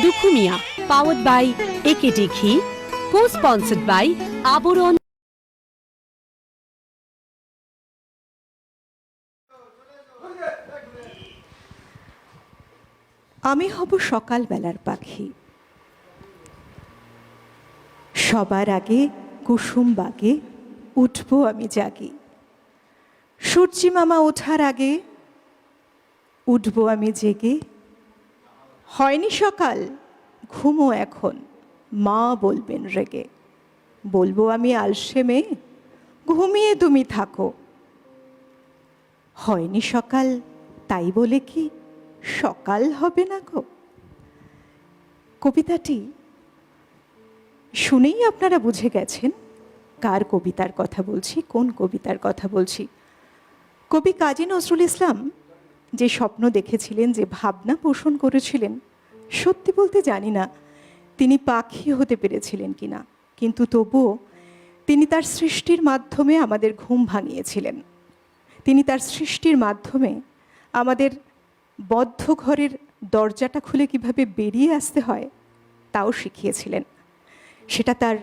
Dukhumia, powered by AKT Ghee, co-sponsored by আবরণ। আমি হব সকালবেলার পাখি, সবার আগে কুসুম বাগে উঠব আমি জাগি। সূর্যি মামা ওঠার আগে উঠব আমি জেগে। হয়নি সকাল, ঘুমো এখন, মা বলবেন রেগে। বলবো আমি আলসে মেয়ে, ঘুমিয়ে তুমি থাকো। হয়নি সকাল, তাই বলে কি সকাল হবে না গো? কবিতাটি শুনেই আপনারা বুঝে গেছেন কার কবিতার কথা বলছি, কোন কবিতার কথা বলছি। কবি কাজী নজরুল ইসলাম যে স্বপ্ন দেখেছিলেন, যে ভাবনা পোষণ করেছিলেন, সত্যি বলতে জানি না তিনি পাখি হতে পেরেছিলেন কিনা, কিন্তু তবুও তিনি তার সৃষ্টির মাধ্যমে আমাদের ঘুম ভাঙিয়েছিলেন। তিনি তার সৃষ্টির মাধ্যমে আমাদের বদ্ধ ঘরের দরজাটা খুলে কিভাবে বেরিয়ে আসতে হয় তাও শিখিয়েছিলেন। সেটা তার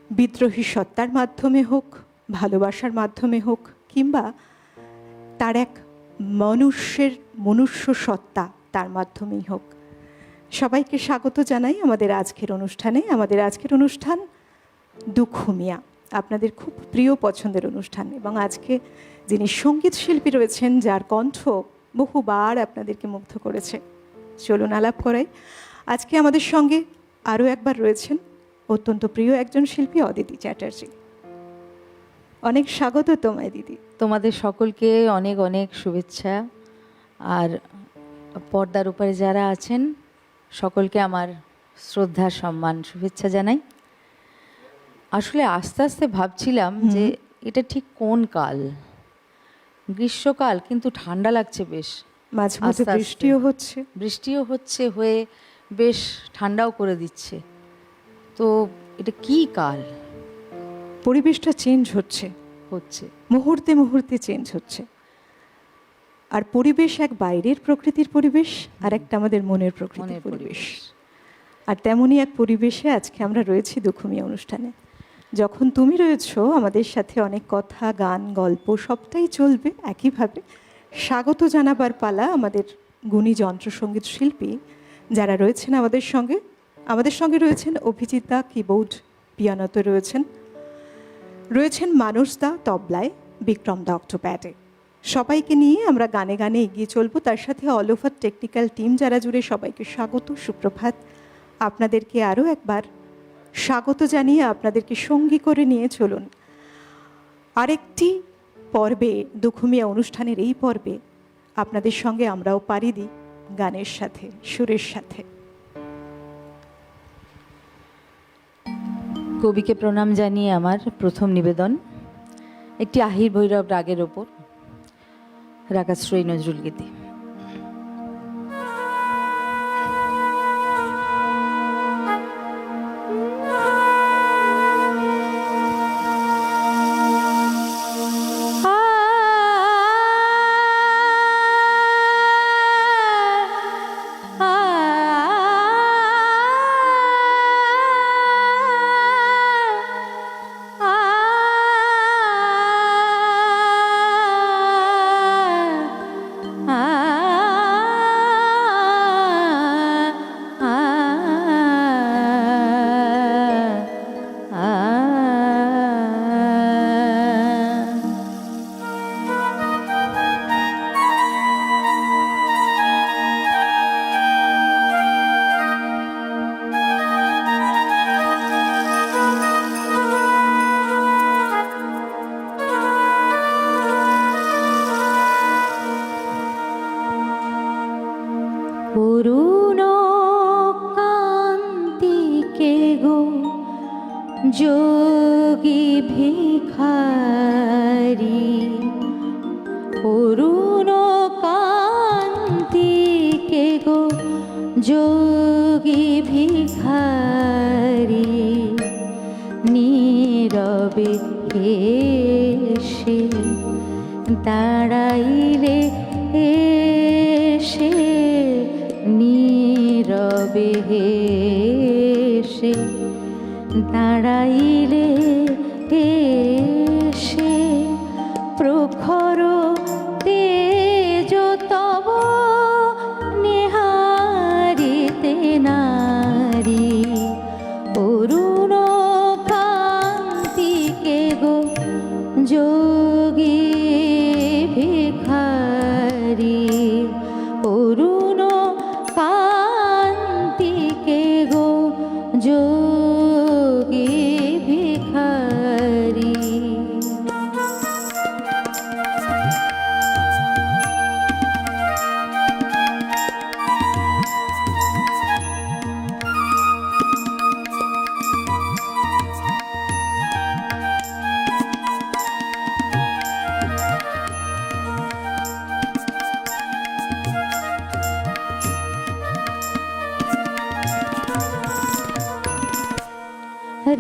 বিদ্রোহী সত্তার মাধ্যমে হোক, ভালোবাসার মাধ্যমে হোক, কিংবা তার এক মনুষ্য সত্তা তার মাধ্যমেই হোক। সবাইকে স্বাগত জানাই আমাদের আজকের অনুষ্ঠানে। আমাদের আজকের অনুষ্ঠান দুখুমিয়া, আপনাদের খুব প্রিয় পছন্দের অনুষ্ঠান। এবং আজকে যিনি সঙ্গীত শিল্পী রয়েছেন, যার কণ্ঠ বহুবার আপনাদেরকে মুগ্ধ করেছে, চলুন আলাপ করাই। আজকে আমাদের সঙ্গে আরও একবার রয়েছেন অত্যন্ত প্রিয় একজন শিল্পী, অদিতি চ্যাটার্জি। অনেক স্বাগত তোমায় দিদি। তোমাদের সকলকে অনেক অনেক শুভেচ্ছা। আর পর্দার উপরে যারা আছেন সকলকে আমার শ্রদ্ধা, সম্মান, শুভেচ্ছা জানাই। আসলে আস্তে আস্তে ভাবছিলাম যে এটা ঠিক কোন কাল, গ্রীষ্মকাল, কিন্তু ঠান্ডা লাগছে বেশ, মাঝে মাঝে বৃষ্টিও হচ্ছে হয়ে বেশ ঠান্ডাও করে দিচ্ছে। তো এটা কি কাল? পরিবেশটা চেঞ্জ হচ্ছে মুহূর্তে মুহূর্তে চেঞ্জ হচ্ছে। আর পরিবেশ এক বাইরের প্রকৃতির পরিবেশ, আর একটা আমাদের মনের প্রকৃতির পরিবেশ। আর তেমনই এক পরিবেশে আজকে আমরা রয়েছি দুখুমিয়া অনুষ্ঠানে। যখন তুমি রয়েছো আমাদের সাথে, অনেক কথা, গান, গল্প সবটাই চলবে একইভাবে। স্বাগত জানাবার পালা আমাদের গুণী যন্ত্রসঙ্গীত শিল্পী যারা রয়েছেন আমাদের সঙ্গে। আমাদের সঙ্গে রয়েছেন অভিজিতা কিবোর্ড পিয়ানোতে, রয়েছেন মানুষ দা তবলায়, বিক্রম দা অক্টোপ্যাডে। সবাইকে নিয়ে আমরা গানে গানে এগিয়ে চলবো। তার সাথে অল ওভার টেকনিক্যাল টিম যারা জুড়ে, সবাইকে স্বাগত, সুপ্রভাত। আপনাদেরকে আরও একবার স্বাগত জানিয়ে আপনাদেরকে সঙ্গী করে নিয়ে চলুন আরেকটি পর্বে, দুখুমিয়া অনুষ্ঠানের এই পর্বে আপনাদের সঙ্গে আমরাও পাড়ি দিই গানের সাথে, সুরের সাথে। কবিকে প্রণাম জানিয়ে আমার প্রথম নিবেদন একটি আহির ভৈরব রাগের ওপর রাগাশ্রয়ী নজরুল গীতি। অরুণ কান্তিকে গো যোগী ভিখারি, অরুণ কান্তিকে গো যোগী ভিখারি, নীরবে এসে দাঁড়াইলে এসে নীরবে নীরবে হেসে দাঁড়াইলে এসে প্রখর তেজ তব নেহারিতে নারী অরুণ কান্তিকে গো যোগী ভিখারি অরুণ কান্তিকে গো যোগী ভিখারি।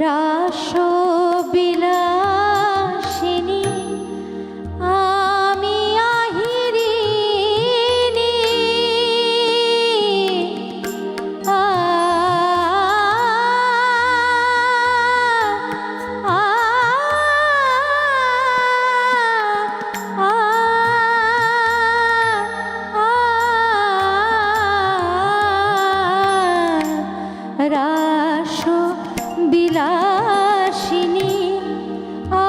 রাসবিলাসিনী আমি আহিরিনী আ আ আ রাস বিলাসিনী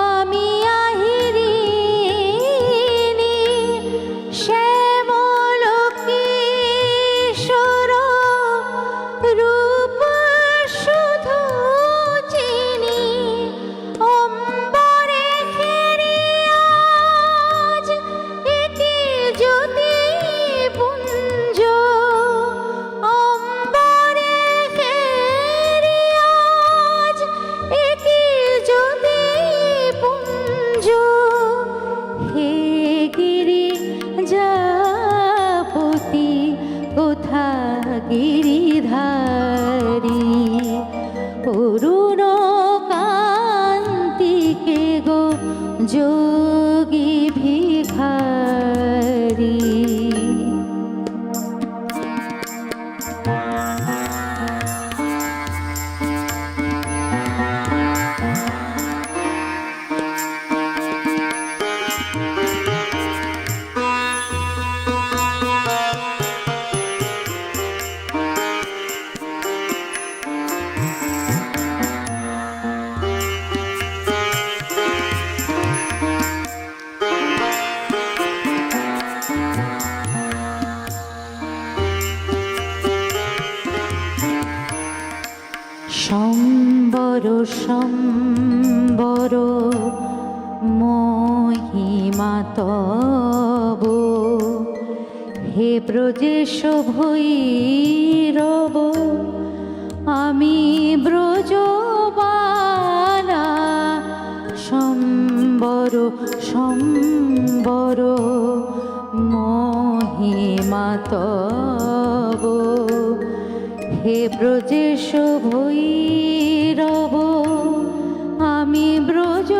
আমি আহিরিনী শ্যামল কিশোর রূপ শুধু চিনি অম্বরে খেরিয়াজ এটি জ্যোতি পুঞ্জ অম্বরে খেরিয়াজ এটি জ্যোতি পুঞ্জ হে গিরি যাপতি কোথা গিরিধারী অরুণ কান্তিকে গো যোগী ভিখারি। সম্বর সম্বর মহিমা তব হে ব্রজেশ ভৈরব আমি ব্রজবালা সম্বর সম্বর মহিমা তব হে ব্রজেশ ভৈরব আমি ব্রজবালা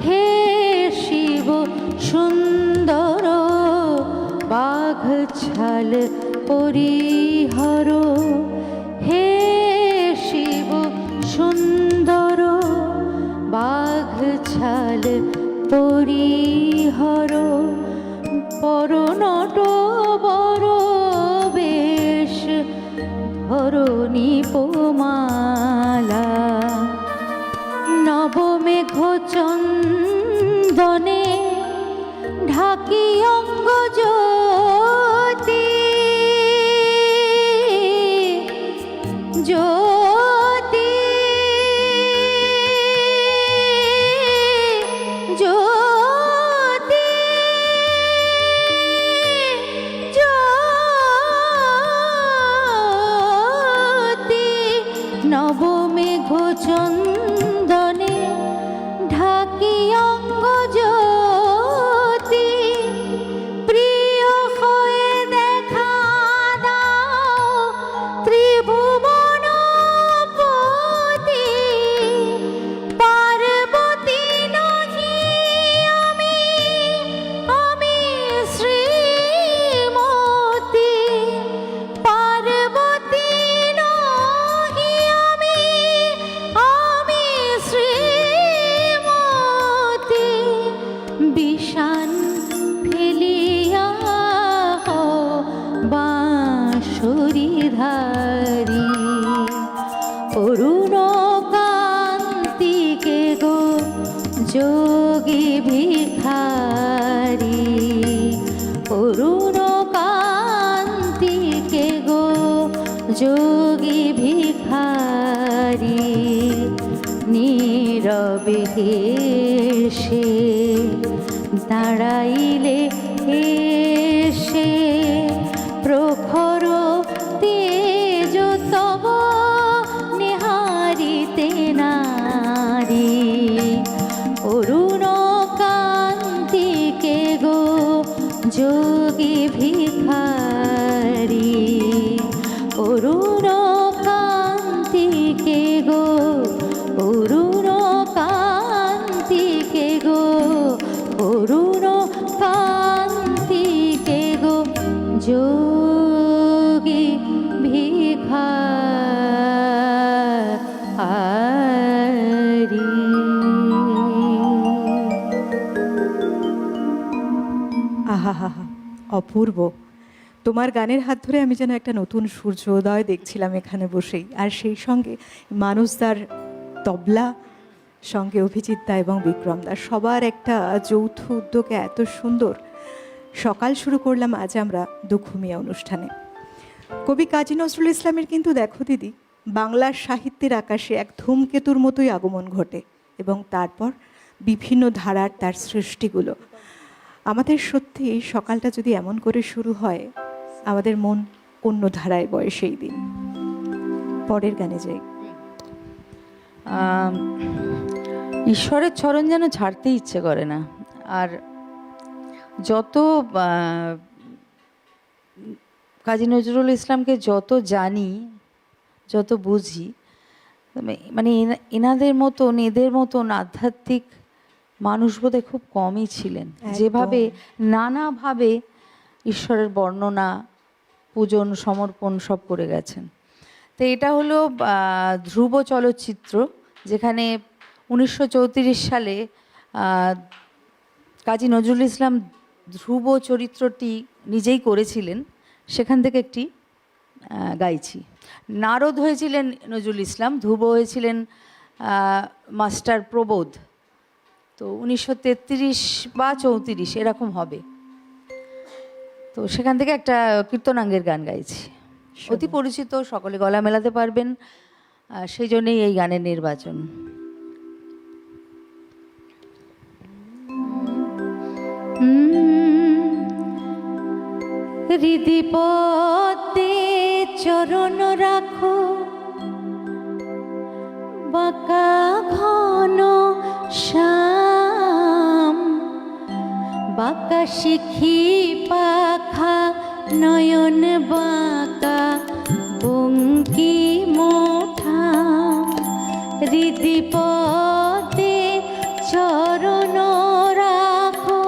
হে শিব সুন্দর বাঘ ছাল পরিহর হে শিব সুন্দর বাঘ ছাল পরিহর পরনট বর বেশ ধরণী পোমালা নবমেঘ চন্দনে ঢাকি অঙ্গ জ্যোতি জ্যোতি জ্যোতি বাঁশরীধারী অরুণ কান্তিকে গো যোগী ভিখারি অরুণ কান্তিকে গো যোগী ভিখারি নীরবে হেসে দাঁড়াইলে এসে প্রখর তেজ তব নিহারিতে নারী অরুণ কান্তিকে গো যোগী ভিখারি অরুণ কান্তিকে গো অরুণ কান্তিকে গো অরুণ কান্তিকে গো যোগী ভিখারি। আহা হা হা, অপূর্ব। তোমার গানের হাত ধরে আমি যেন একটা নতুন সূর্যোদয় দেখছিলাম এখানে বসেই। আর সেই সঙ্গে মানুষদার তবলা, সঙ্গে অভিজিৎ দা এবং বিক্রম দা, সবার একটা যৌথ উদ্যোগে এত সুন্দর সকাল শুরু করলাম আজ আমরা দুখুমিয়া অনুষ্ঠানে। কবি কাজী নজরুল ইসলামের কিন্তু দেখো দিদি, বাংলার সাহিত্যের আকাশে এক ধূমকেতুর মতোই আগমন ঘটে এবং তারপর বিভিন্ন ধারার তার সৃষ্টিগুলো। আমাদের সত্যি এই সকালটা যদি এমন করে শুরু হয়, আমাদের মন অন্য ধারায় বয় সেই দিন। পরের গানে যাই। ঈশ্বরের চরণ যেন ছাড়তে ইচ্ছে করে না। আর যত কাজী নজরুল ইসলামকে যত জানি, যত বুঝি, মানে এনাদের মতন, এদের মতন আধ্যাত্মিক মানুষ বোধহয় খুব কমই ছিলেন, যেভাবে নানাভাবে ঈশ্বরের বর্ণনা, পূজন, সমর্পণ সব করে গেছেন। তো এটা হলো ধ্রুব চলচ্চিত্র, যেখানে 1934 সালে কাজী নজরুল ইসলাম ধ্রুব চরিত্রটি নিজেই করেছিলেন। সেখান থেকে একটি গাইছি। নারদ হয়েছিলেন নজরুল ইসলাম, ধ্রুব হয়েছিলেন মাস্টার প্রবোধ। তো 1933 বা 34 এরকম হবে। তো সেখান থেকে একটা কীর্তনাঙ্গের গান গাইছি, অতি পরিচিত, সকলে গলা মেলাতে পারবেন, সেই জন্যই এই গানের নির্বাচন। হৃদি পদ্মে চরণ রাখো, বাঁকা ঘন শ্যাম, বাঁকা শিখি পাখা নয়ন বাঁকা বঙ্কি মোঠা। হৃদি পদ্মে চরণ রাখো,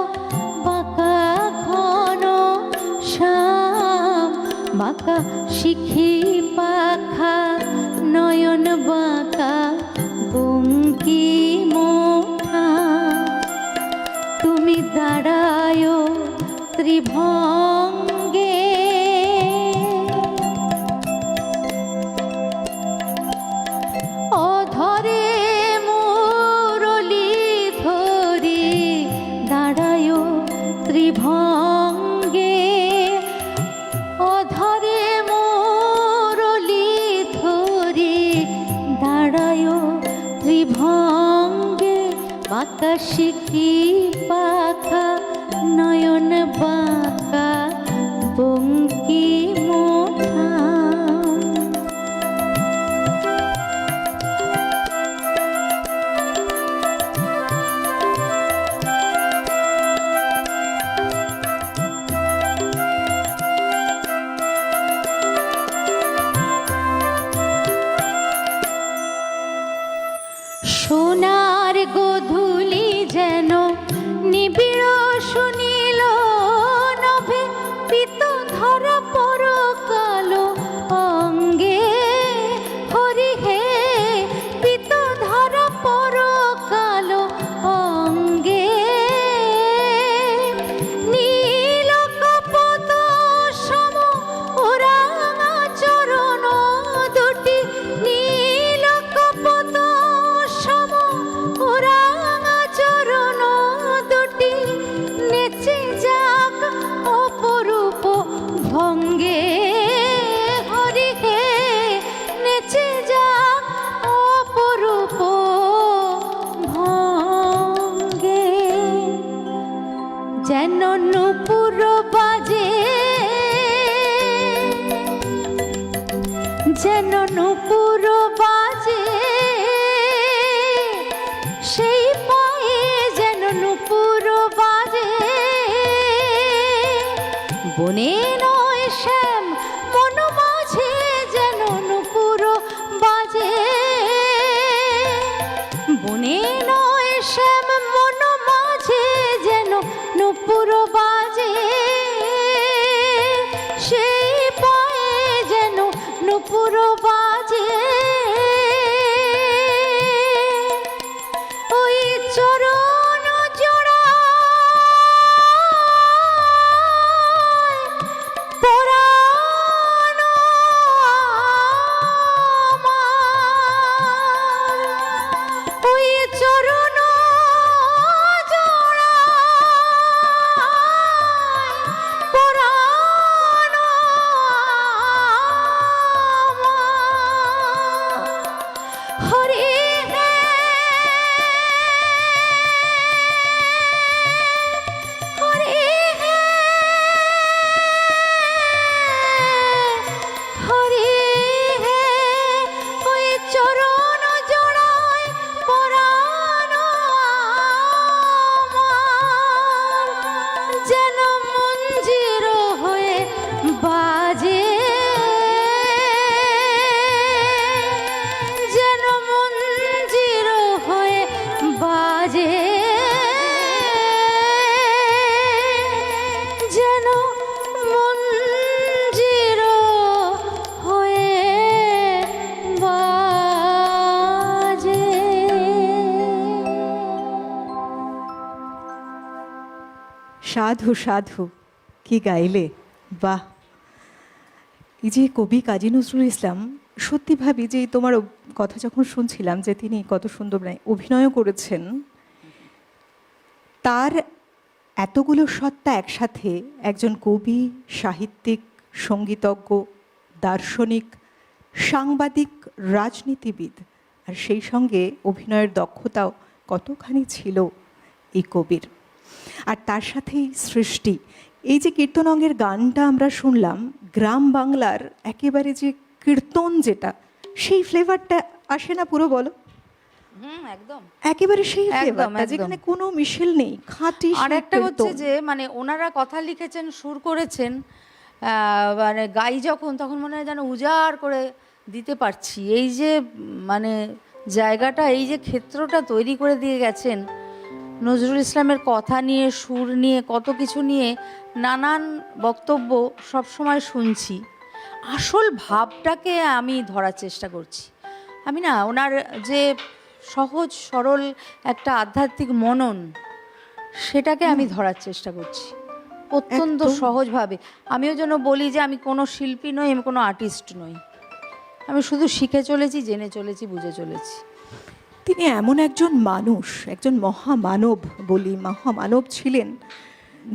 বাঁকা ঘন শ্যাম, বাঁকা শিখি পাখা নয়ন বাঁকা বঙ্কি মোঠা। তুমি দাঁড়ায় ত্রিভঙ্গে, অধরে মুরলি ধরি, দাঁড়ায় ত্রিভঙ্গে, অধরে মুরলি ধরি, দাঁড়ায় ত্রিভঙ্গে, বাঁকা শিখি পাখা নয়ন বাঁকা বঙ্কি মোঠা। সোনার গোধূলি যেন নিবিড় শুনিল নভে পিত ধরা পর ভঙ্গে হরি হে নেচে যাক অপরূপ ভঙ্গে যেন নূপুর বাজে যেন নূপুর বাজে সেই পায়ে যেন নূপুর বাজে বনে নয় শ্যাম মন মাঝে যেন নূপুর বাজে বনে নয় শ্যাম মন মাঝে যেন নূপুর বাজে সেই পায়ে যেন নূপুর বাজে ওই চরণ জোড়া পরাণ আমার, ওই চরণ জোড়া পরাণ আমার। হরি হে হরি হে হরি হে ওই চরণ জোড়ায় পরাণ আমার যেন মঞ্জির হয়ে বাজে যেন মঞ্জির হয়ে বাজে যেন মঞ্জির হয়ে বাজে। সাধু সাধু কি গাইলে, বাহ! এই যে কবি কাজী নজরুল ইসলাম, সত্যি ভাবি যে তোমার কথা যখন শুনছিলাম যে তিনি কত সুন্দর অভিনয় করেছেন, তার এতগুলো সত্তা একসাথে একজন কবি, সাহিত্যিক, সঙ্গীতজ্ঞ, দার্শনিক, সাংবাদিক, রাজনীতিবিদ, আর সেই সঙ্গে অভিনয়ের দক্ষতাও কতখানি ছিল এই কবির। আর তার সাথেই সৃষ্টি। এই যে কীর্তন অঙ্গের গানটা আমরা শুনলাম, গ্রাম বাংলার একেবারে যে কীর্তন যেটা, সেই ফ্লেভারটা আসে না পুরো, বলো? একদম একেবারে সেই একদম, ফ্লেভারটা একদম। যেখানে কোনো মিশেল নেই, খাঁটি আর সেই একটা হচ্ছে কীর্তন। যে মানে ওনারা কথা লিখেছেন, সুর করেছেন, মানে গাই যখন তখন মনে হয় যেন উজাড় করে দিতে পারছি। এই যে মানে জায়গাটা, এই যে ক্ষেত্রটা তৈরি করে দিয়ে গেছেন নজরুল ইসলামের কথা নিয়ে, সুর নিয়ে, কত কিছু নিয়ে নানান বক্তব্য সবসময় শুনছি। আসল ভাবটাকে আমি ধরার চেষ্টা করছি। আমি না ওনার যে সহজ সরল একটা আধ্যাত্মিক মনন, সেটাকে আমি ধরার চেষ্টা করছি অত্যন্ত একদম। সহজভাবে। আমিও যেন বলি যে আমি কোনো শিল্পী নই, আমি কোনো আর্টিস্ট নই, আমি শুধু শিখে চলেছি, জেনে চলেছি, বুঝে চলেছি। তিনি এমন একজন মানুষ, একজন মহামানব বলি, মহামানব ছিলেন।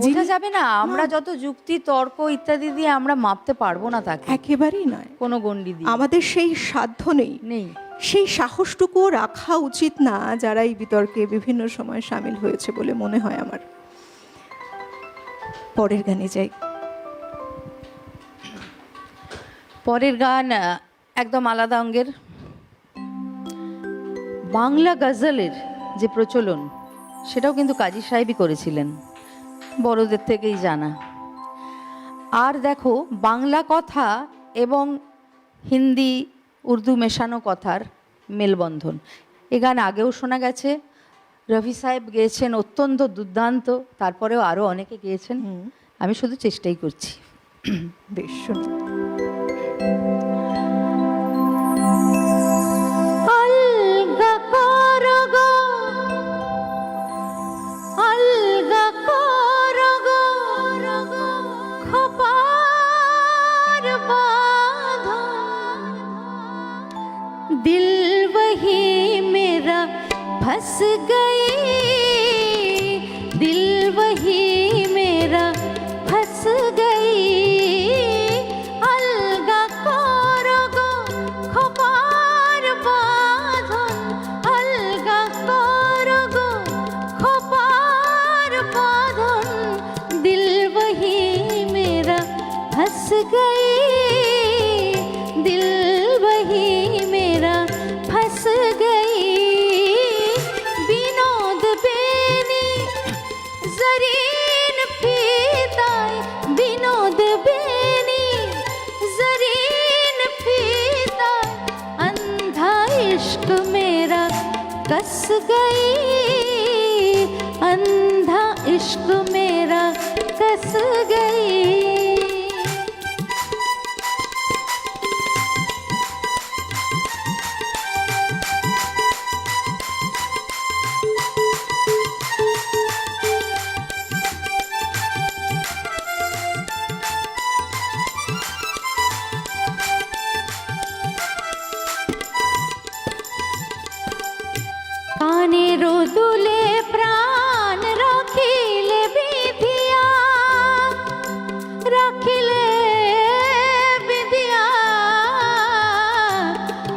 বোঝা যাবে না, আমরা যত যুক্তি, তর্ক ইত্যাদি দিয়ে আমরা মাপতে পারবো না তাকে, একেবারেই নয়, কোনো গণ্ডি দিয়ে আমাদের সেই সাধ্য নেই, নেই। সেই সাহসটুকুও রাখা উচিত না যারা এই বিতর্কে বিভিন্ন সময় সামিল হয়েছে বলে মনে হয় আমার। পরের গানে যাই। পরের গান একদম আলাদা অঙ্গের। বাংলা গজলের যে প্রচলন, সেটাও কিন্তু কাজী সাহেবই করেছিলেন, বড়দের থেকেই জানা। আর দেখো, বাংলা কথা এবং হিন্দি উর্দু মেশানো কথার মেলবন্ধন। এ গান আগেও শোনা গেছে, রফি সাহেব গেয়েছেন অত্যন্ত দুর্দান্ত, তারপরেও আরও অনেকে গেয়েছেন, আমি শুধু চেষ্টাই করছি। বেশ, শুনি। আলগা করো গো, আলগা করো গো, খোপার বাঁধন, দিল वही मेरा फंस गई, दिल वही मेरा फंस गई, गई, दिल वही मेरा फंस गई। विनोद बेनी जरीन फीताय, विनोद बेनी जरीन फीताय, अंधा इश्क मेरा कस गई, अंधा इश्क मेरा कस गई। काने रोदुले प्राण राखिले विधिया, राखिले विधिया।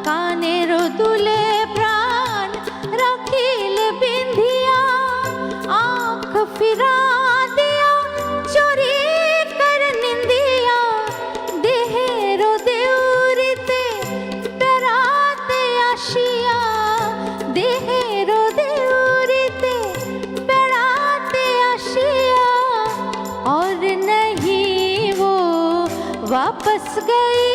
काने रोदुले प्राण राखिले विधिया, आँख फिरा दिया चोरी कर निंदिया। देहेरो देउरिते बेराते आशिया, देहेरो देउरिते बेराते आशिया। और नहीं वो वापस गई,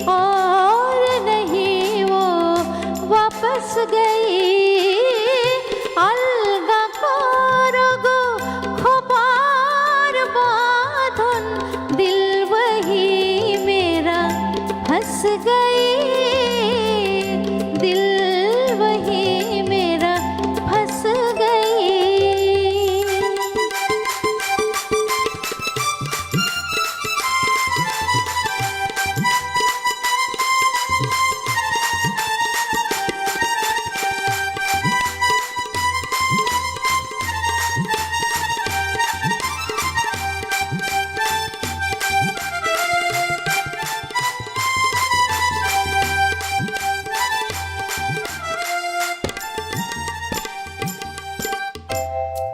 और नहीं वो वापस गई। अलगा करगो खोपार बाँधन, दिल वही मेरा फंस गई, दिल वही मेरा फंस गई।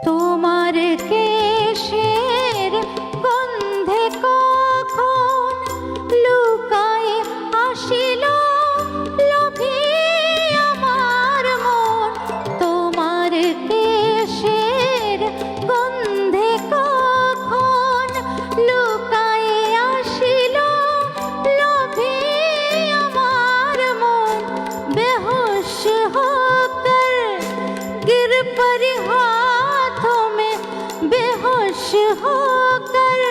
তোমার কেশের গন্ধে কখন লুকায় আসিল লোভী আমার মন। তোমার কেশের গন্ধে কখন লুকায় আসিল লোভী আমার মন। বেहोश होकर गिर पड़ी हाथों में, बेहोश होकर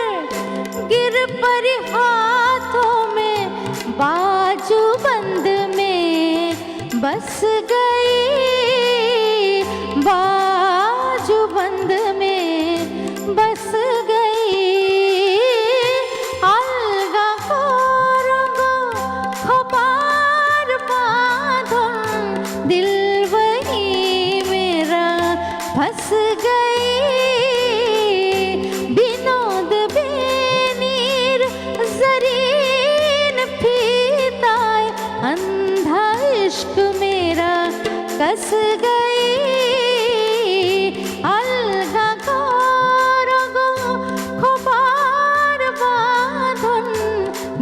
गिर पड़ी हाथों में। बाजू बंद में बस गई, बाजू बंद में बस गई। अलगा करगो खोपार बाँधन, दिल वही मेरा फंस गई। विनोद बेनीर जरीन फीताय, अंधा इश्क मेरा कस गई। अलगा करगो खोपार बाँधन,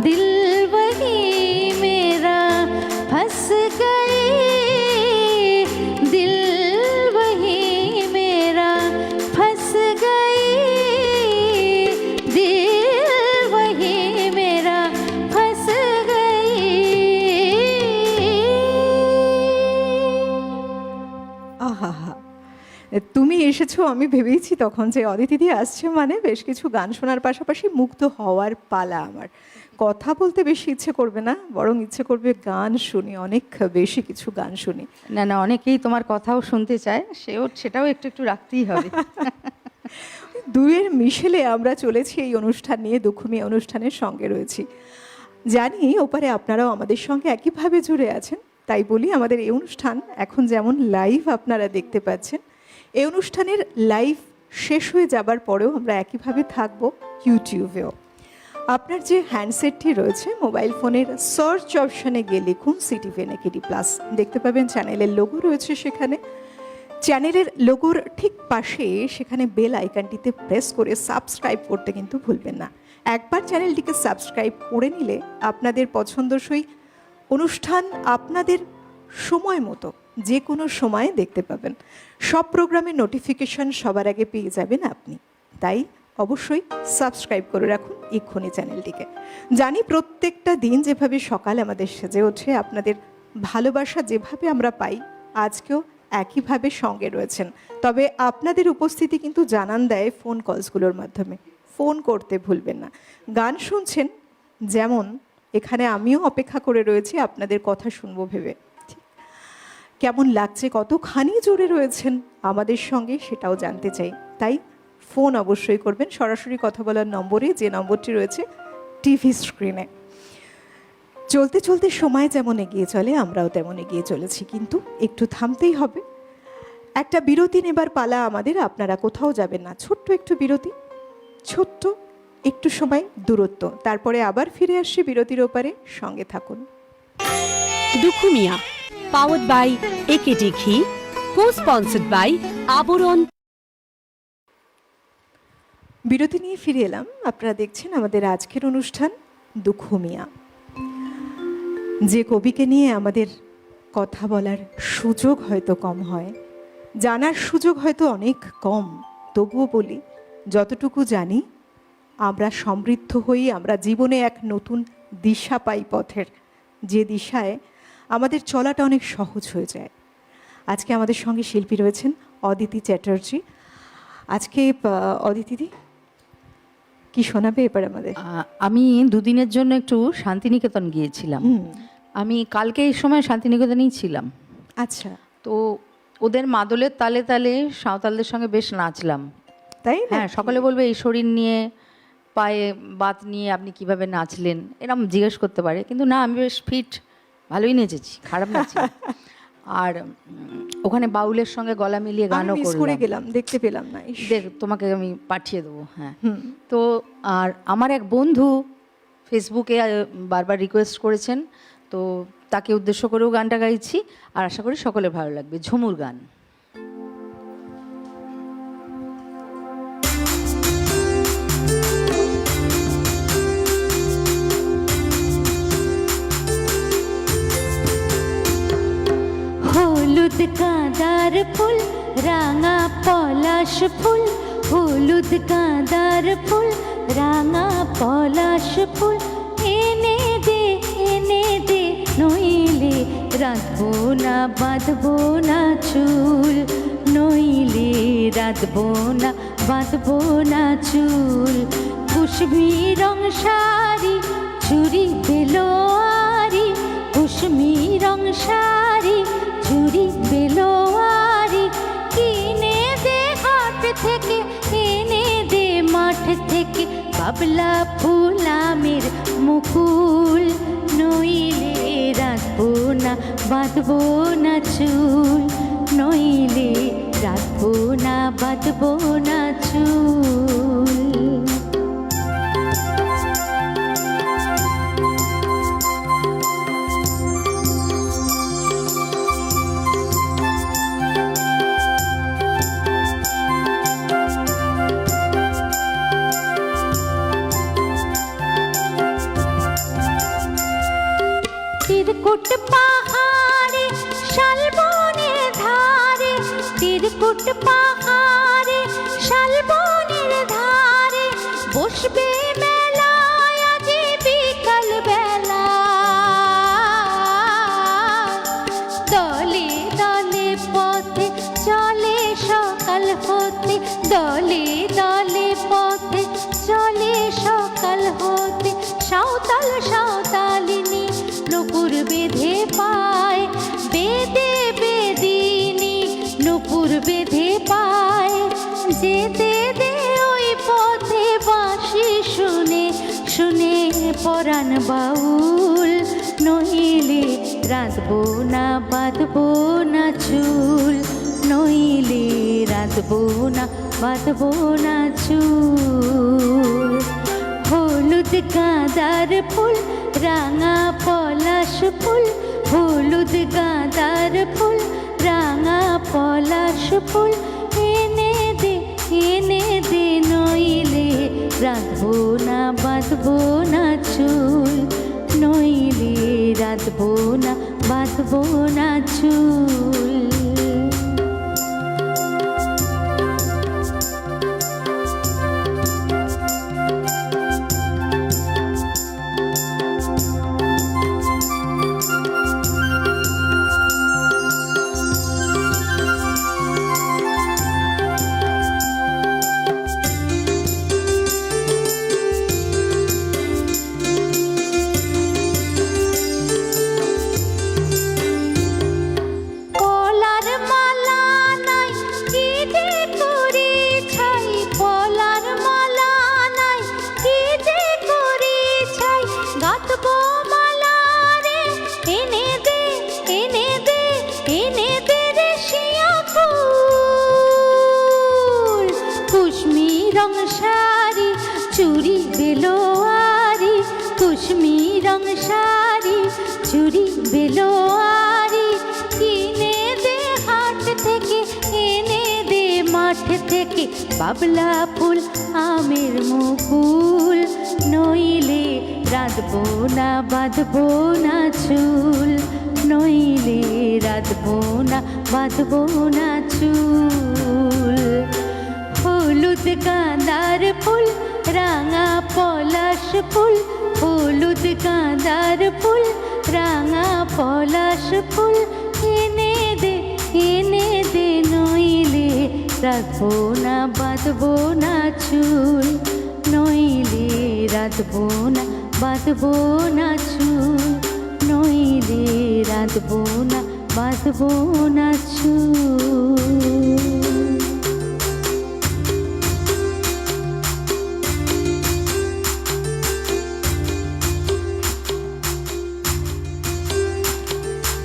दिल वही मेरा फंस गई, दिल वही मेरा फंस गई, दिल वही मेरा फंस गई। আহা, তুমি এসেছো আমি ভেবেইছি তখন যে অদিতিদি আসছে মানে বেশ কিছু গান শোনার পাশাপাশি মুগ্ধ হওয়ার পালা আমার। কথা বলতে বেশি ইচ্ছে করবে না, বরং ইচ্ছে করবে গান শুনি, অনেক বেশি কিছু গান শুনি। না না, অনেকেই তোমার কথাও শুনতে চায়, সেটাও একটু একটু রাখতেই হবে। দুয়ের মিশেলে আমরা চলেছি এই অনুষ্ঠান নিয়ে, দুঃখমী অনুষ্ঠানের সঙ্গে রয়েছি। জানি ওপারে আপনারাও আমাদের সঙ্গে একইভাবে জুড়ে আছেন, তাই বলি আমাদের এই অনুষ্ঠান এখন যেমন লাইভ আপনারা দেখতে পাচ্ছেন, এই অনুষ্ঠানের লাইভ শেষ হয়ে যাবার পরেও আমরা একইভাবে থাকবো ইউটিউবেও। আপনার যে হ্যান্ডসেটটি রয়েছে মোবাইল ফোনের সার্চ অপশানে গিয়ে লিখুন সিটিভেন একেডি প্লাস, দেখতে পাবেন চ্যানেলের লোগো রয়েছে সেখানে। চ্যানেলের লোগোর ঠিক পাশে সেখানে বেল আইকনটিতে প্রেস করে সাবস্ক্রাইব করতে কিন্তু ভুলবেন না। একবার চ্যানেলটিকে সাবস্ক্রাইব করে নিলে আপনাদের পছন্দসই অনুষ্ঠান আপনাদের সময় মতো যে কোনো সময়ে দেখতে পাবেন। সব প্রোগ্রামের নোটিফিকেশন সবার আগে পেয়ে যাবেন আপনি। তাই অবশ্যই সাবস্ক্রাইব করে রাখুন এক্ষুনি চ্যানেলটিকে। জানি প্রত্যেকটা দিন যেভাবে সকাল আমাদের সেজে ওঠে, আপনাদের ভালোবাসা যেভাবে আমরা পাই, আজকেও একইভাবে সঙ্গে রয়েছেন। তবে আপনাদের উপস্থিতি কিন্তু জানান দেয় ফোন কলসগুলোর মাধ্যমে। ফোন করতে ভুলবেন না। গান শুনছেন, যেমন এখানে আমিও অপেক্ষা করে রয়েছি আপনাদের কথা শুনবো ভেবে। কেমন লাগছে, কতখানি জুড়ে রয়েছেন আমাদের সঙ্গে, সেটাও জানতে চাই। তাই ফোন অবশ্যই করবেন সরাসরি কথা বলার নম্বরে, যে নম্বরটি রয়েছে টিভি স্ক্রিনে। চলতে চলতে সময় যেমন এগিয়ে চলে, আমরাও তেমন এগিয়ে চলেছি, কিন্তু একটু থামতেই হবে। একটা বিরতি নেবার পালা আমাদের। আপনারা কোথাও যাবেন না, ছোট্ট একটু বিরতি, ছোট্ট একটু সময় দূরত্ব, তারপরে আবার ফিরে আসছি বিরতির ওপারে। সঙ্গে থাকুন। দুখু মিয়া, পাওয়ার্ড বাই একেডি ঘি, কো স্পন্সর্ড বাই আবরণ। বিরতি নিয়ে ফিরে এলাম। আপনারা দেখছেন আমাদের আজকের অনুষ্ঠান দুখু মিয়া। যে কবিকে নিয়ে আমাদের কথা বলার সুযোগ হয়তো কম হয়, জানার সুযোগ হয়তো অনেক কম, তবুও বলি যতটুকু জানি আমরা সমৃদ্ধ হই, আমরা জীবনে এক নতুন দিশা পাই পথের, যে দিশায় আমাদের চলাটা অনেক সহজ হয়ে যায়। আজকে আমাদের সঙ্গে শিল্পী রয়েছেন অদিতি চ্যাটার্জি। আজকে অদিতিদি কি শোনাবে এবার আমাদের? আমি দুদিনের জন্য একটু শান্তিনিকেতন গিয়েছিলাম। আমি কালকে এই সময় শান্তিনিকেতনেই ছিলাম। আচ্ছা, তো ওদের মাদলের তালে তালে সাঁওতালদের সঙ্গে বেশ নাচলাম। তাই না? হ্যাঁ, সকলে বলবে এই শরীর নিয়ে, পায়ে বাত নিয়ে আপনি কিভাবে নাচলেন, এরকম জিজ্ঞেস করতে পারে, কিন্তু না, আমি বেশ ফিট, ভালোই নেচেছি, খারাপ নাচি। আর ওখানে বাউলের সঙ্গে গলা মিলিয়ে গানও মিস করে করলাম। গেলাম, দেখতে পেলাম না। ইস। দেখ, তোমাকে আমি পাঠিয়ে দেবো। হ্যাঁ, তো আর আমার এক বন্ধু ফেসবুকে বারবার রিকোয়েস্ট করেছেন, তো তাকে উদ্দেশ্য করেও গানটা গাইছি, আর আশা করি সকলের ভালো লাগবে। ঝুমুর গান। হলুদ গাঁদার ফুল, রাঙা পলাশ ফুল, হলুদ গাঁদার ফুল, রাঙা পলাশ ফুল, এনে দে নইলে রাঁধবো না, বাঁধবো না চুল, নইলে রাঁধবো না, বাঁধবো না চুল। কুশমি রং শাড়ি, চুড়ি বেলোয়ারি, কুশমি রং শাড়ি, চুড়ি বেলোয়ারি, কিনে দে হাট থেকে, এনে দে মাঠ থেকে, বাবলা ফুল আমের মুকুল, নইলে রাখবো না, বাঁধবো না চুল, নইলে রাখবো না, বাঁধবো না চুল। তিরকুট পাহাড়ে শালবনের ধারে, তিরকুট পাহাড়ে শালবনের ধারে, বসবে মেলায় আজি বিকাল বেলা, দলে দলে পথে চলে সকাল হতে, দলে দলে পথে চলে সকাল হতে, সাঁওতাল সাঁওতালিনী নুপুর বেঁধে পায়, বেঁধে বেদিনী নুপুর বেঁধে পায়, যেতে দে ওই পথে বাঁশি শুনে শুনে পরাণ বাউল, নইলে রাঁধবো না, বাঁধবো না চুল, নইলে রাঁধবো না, বাঁধবো না চুল। হলুদ গাঁদার ফুল, রাঙা পলাশ ফুল, হলুদ গাঁদার ফুল, রাঙা পলাশ ফুল, এনে দে নইলে রাঁধবো না বাঁধবো না চুল, নইলে রাঁধবো না বাঁধবো না চুল। পলার মালা নাই কি যে করি ছাই, পলার মালা নাই কি যে করি ছাই, গাঁথবো মালা রে এনে দে এনে দে এনে দে রে শিয়া ফুল। কুশমি রং শাড়ি চুড়ি বেলোয়ারি, কুশমি রং শাড়ি চুড়ি বেলোয়ারি, কিনে দে হাট থেকে এনে দে মাঠ থেকে, বাবলা ফুল আমের মুকুল, নইলে রাঁধবো না বাঁধবো না চুল, নইলে রাঁধবো না বাঁধবো না চুল। হলুদ গাঁদার ফুল রাঙা পলাশ ফুল, হলুদ গাঁদার ফুল রাঙা পলাশ ফুল, এনে দে নইলে রাঁধবো না বাঁধবো না চুল, নইলে রাঁধবো না বাঁধবো না চুল, নইলে রাঁধবো না বাঁধবো না চুল।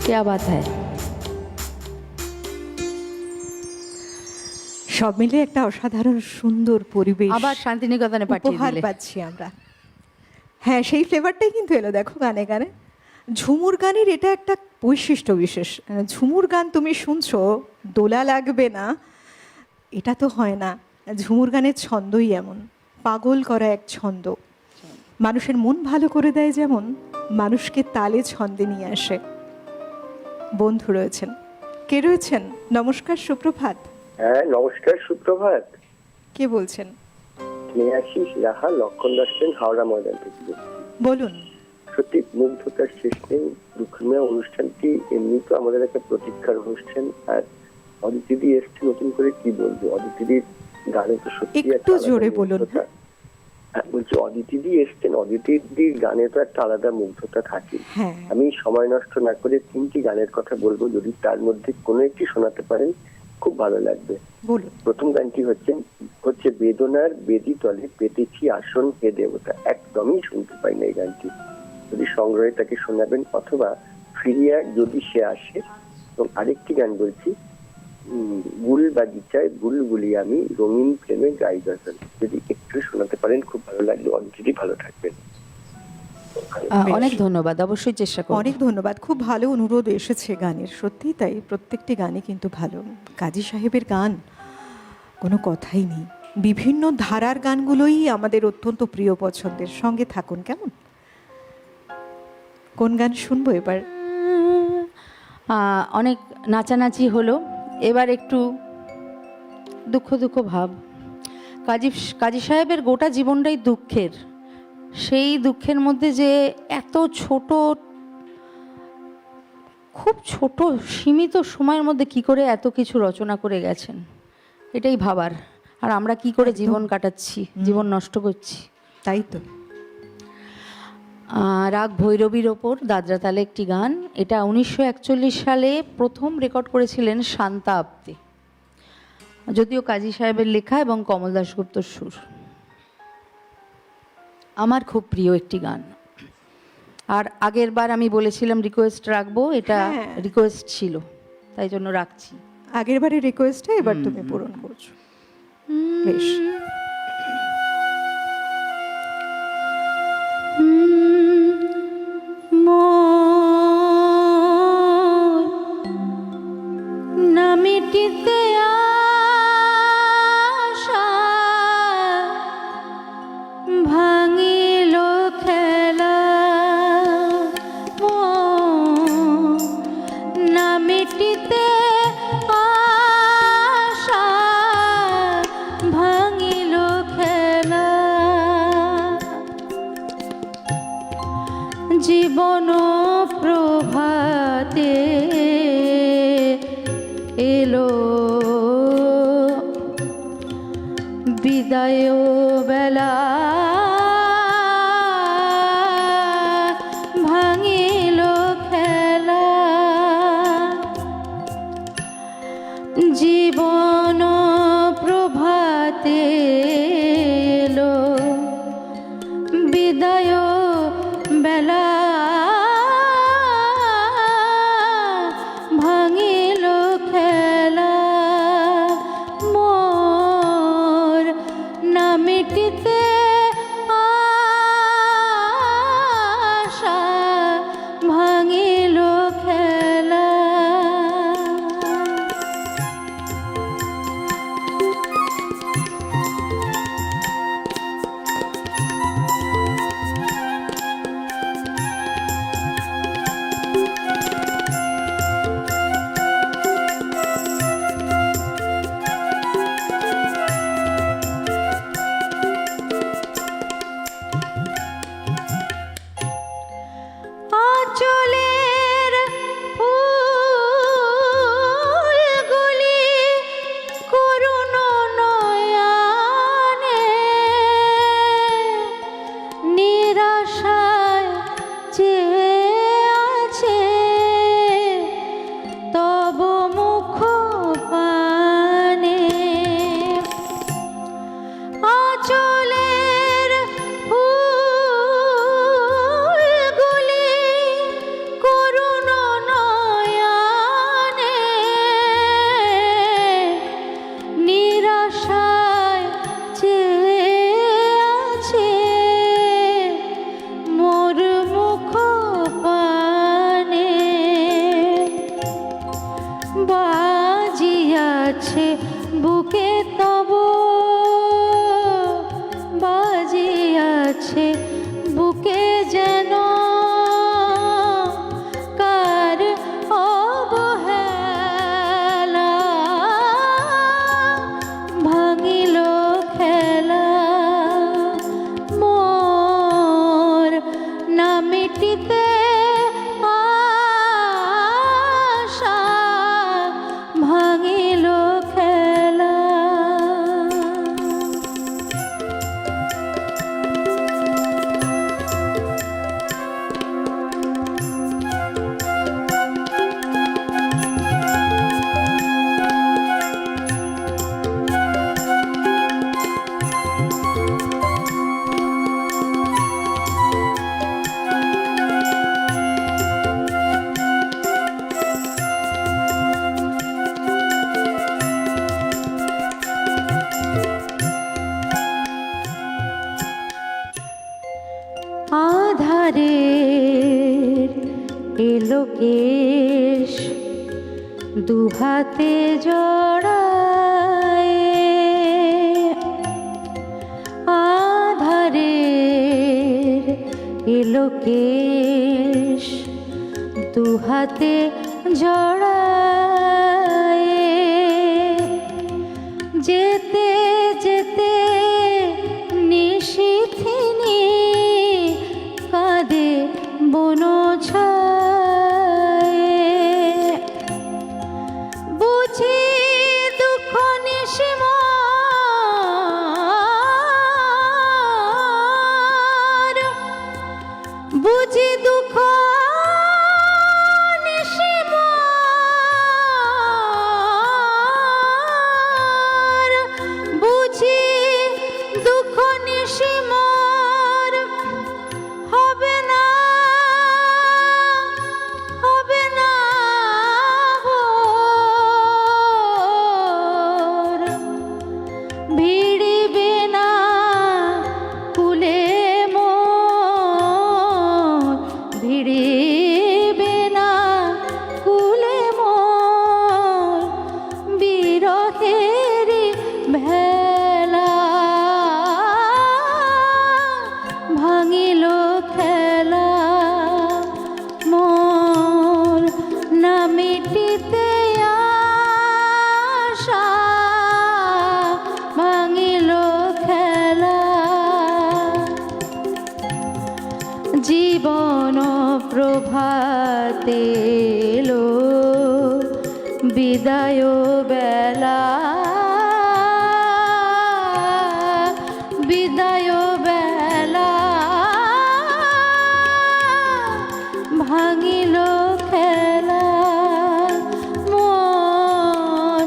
क्या बात है। সব মিলে একটা অসাধারণ সুন্দর পরিবেশ আবার শান্তিনিকেতনে পাঠিয়ে উপহার দিলে। পাচ্ছি আমরা। হ্যাঁ, সেই ফ্লেভারটাই কিন্তু এলো দেখো গানে গানে। ঝুমুর গানের এটা একটা বৈশিষ্ট্য বিশেষ। ঝুমুর গান তুমি শুনছো, দোলা লাগবে না, এটা তো হয় না। ঝুমুর গানের ছন্দই এমন, পাগল করা এক ছন্দ, মানুষের মন ভালো করে দেয় যেমন, মানুষকে তালে ছন্দে নিয়ে আসে। বন্ধু রয়েছেন, কে রয়েছেন? নমস্কার, সুপ্রভাত। হ্যাঁ নমস্কার, সুপ্রভাত। কে বলছেন? স্নেহাশিস রাহা, লক্ষণ দাসেন, হাওড়া ময়দান থেকে বলছি। বলুন। সত্যি মুগ্ধতার শেষ নেই। দুঃখময় অনুষ্ঠানটি এমনি তো আমাদের একটা প্রতীক্ষার অনুষ্ঠান, আর অদিতিদি এসছে নতুন করে, কি বলবো, অদিতিদির গানে তো সত্যি একটু জোরে বলুন। বলছি অদিতিদি এসছেন, অদিতিদির গানে তো একটা আলাদা মুগ্ধতা থাকে। হ্যাঁ, আমি সময় নষ্ট না করে 3টি গানের কথা বলবো, যদি তার মধ্যে কোনো একটি শোনাতে পারেন খুব ভালো লাগবে। বলুন। প্রথম গানটি হচ্ছে বেদনার বেদি তলে পেতেছি আসন হে দেবতা। একদমই শুনতে পাই না এই গানটি, যদি সংগ্রহে তাকে শোনাবেন, অথবা ফিরিয়া যদি সে আসে। এবং আরেকটি গান বলছি, গুল বাগিচায় বুলবুলি আমি, রঙিন প্রেমে গাই গজল, যদি একটু শোনাতে পারেন খুব ভালো লাগবে। অনেকটি ভালো থাকবেন। অনেক ধন্যবাদ, অবশ্যই চেষ্টা করব। অনেক ধন্যবাদ। খুব ভালো অনুরোধ এসেছে গানের, সত্যিই তাই। প্রত্যেকটি গানই কিন্তু ভালো। কাজী সাহেবের গান কোনো কথাই নেই। বিভিন্ন ধারার গানগুলোই আমাদের অত্যন্ত প্রিয় পছন্দের। সঙ্গে থাকুন কেমন। কোন গান শুনবো এবার? অনেক নাচানাচি হলো, এবার একটু দুঃখ দুঃখ ভাব। কাজী সাহেবের গোটা জীবনটাই দুঃখের। সেই দুঃখের মধ্যে যে এত ছোট, খুব ছোট সীমিত সময়ের মধ্যে কি করে এত কিছু রচনা করে গেছেন, এটাই ভাবার। আর আমরা কি করে জীবন কাটাচ্ছি, জীবন নষ্ট করছি। তাই তো। রাগ ভৈরবীর ওপর দাদরা তালে একটি গান। এটা 1941 সালে প্রথম রেকর্ড করেছিলেন শান্তা আপ্তে, যদিও কাজী সাহেবের লেখা এবং কমল দাশগুপ্তর সুর। আমার খুব প্রিয় একটি গান। আর আগের বার আমি বলেছিলাম রিকোয়েস্ট রাখবো, এটা রিকোয়েস্ট ছিল, তাই জন্য রাখছি। আগের বারের রিকোয়েস্টে এবার তুমি পূরণ করছো, বেশ। না মিটিতে আশা জীবন প্রভাতে এলো বিদায় বেলা, ভাঙিল খেলা। জীবন প্রভাতে এলো বিদায় বেলা, ভাঙিল খেলা। মোর না মিটিতে আশা, ভাঙিল খেলা। আঁচলের ফুলগুলি করুণ নয়নে, নিরাশায় চেয়ে আছে তব মুখ পানে। আঁচলের ফুলগুলি করুণ নয়নে, নিরাশায় চেয়ে আছে মোর মুখ পানে। বাজিয়াছে বুকে তব, বাজিয়াছে বুকে যেন কার অবহেলা, ভাঙিল খেলা। মোর না মিটিতে আশা, ভাঙিল খেলা। আধারের এলো কেশ দুহাতে জড়ায়, আধারের এলো কেশ দুহাতে জড়ায়। যেতে যেতে নিশিথিনী কাঁদে বন ছায়ে, বুঝি দুঃখ নিশিমার, বুঝি দুঃখ নিশিমার, বুঝি দুঃখ নিশিমার। হবে না, হবে না ভোর, ভিড়িবে না কুলে মোর, ভিড়ি জীবন প্রভাতে এলো বিদায় বেলা, বিদায় বেলা ভাঙিল খেলা, মোর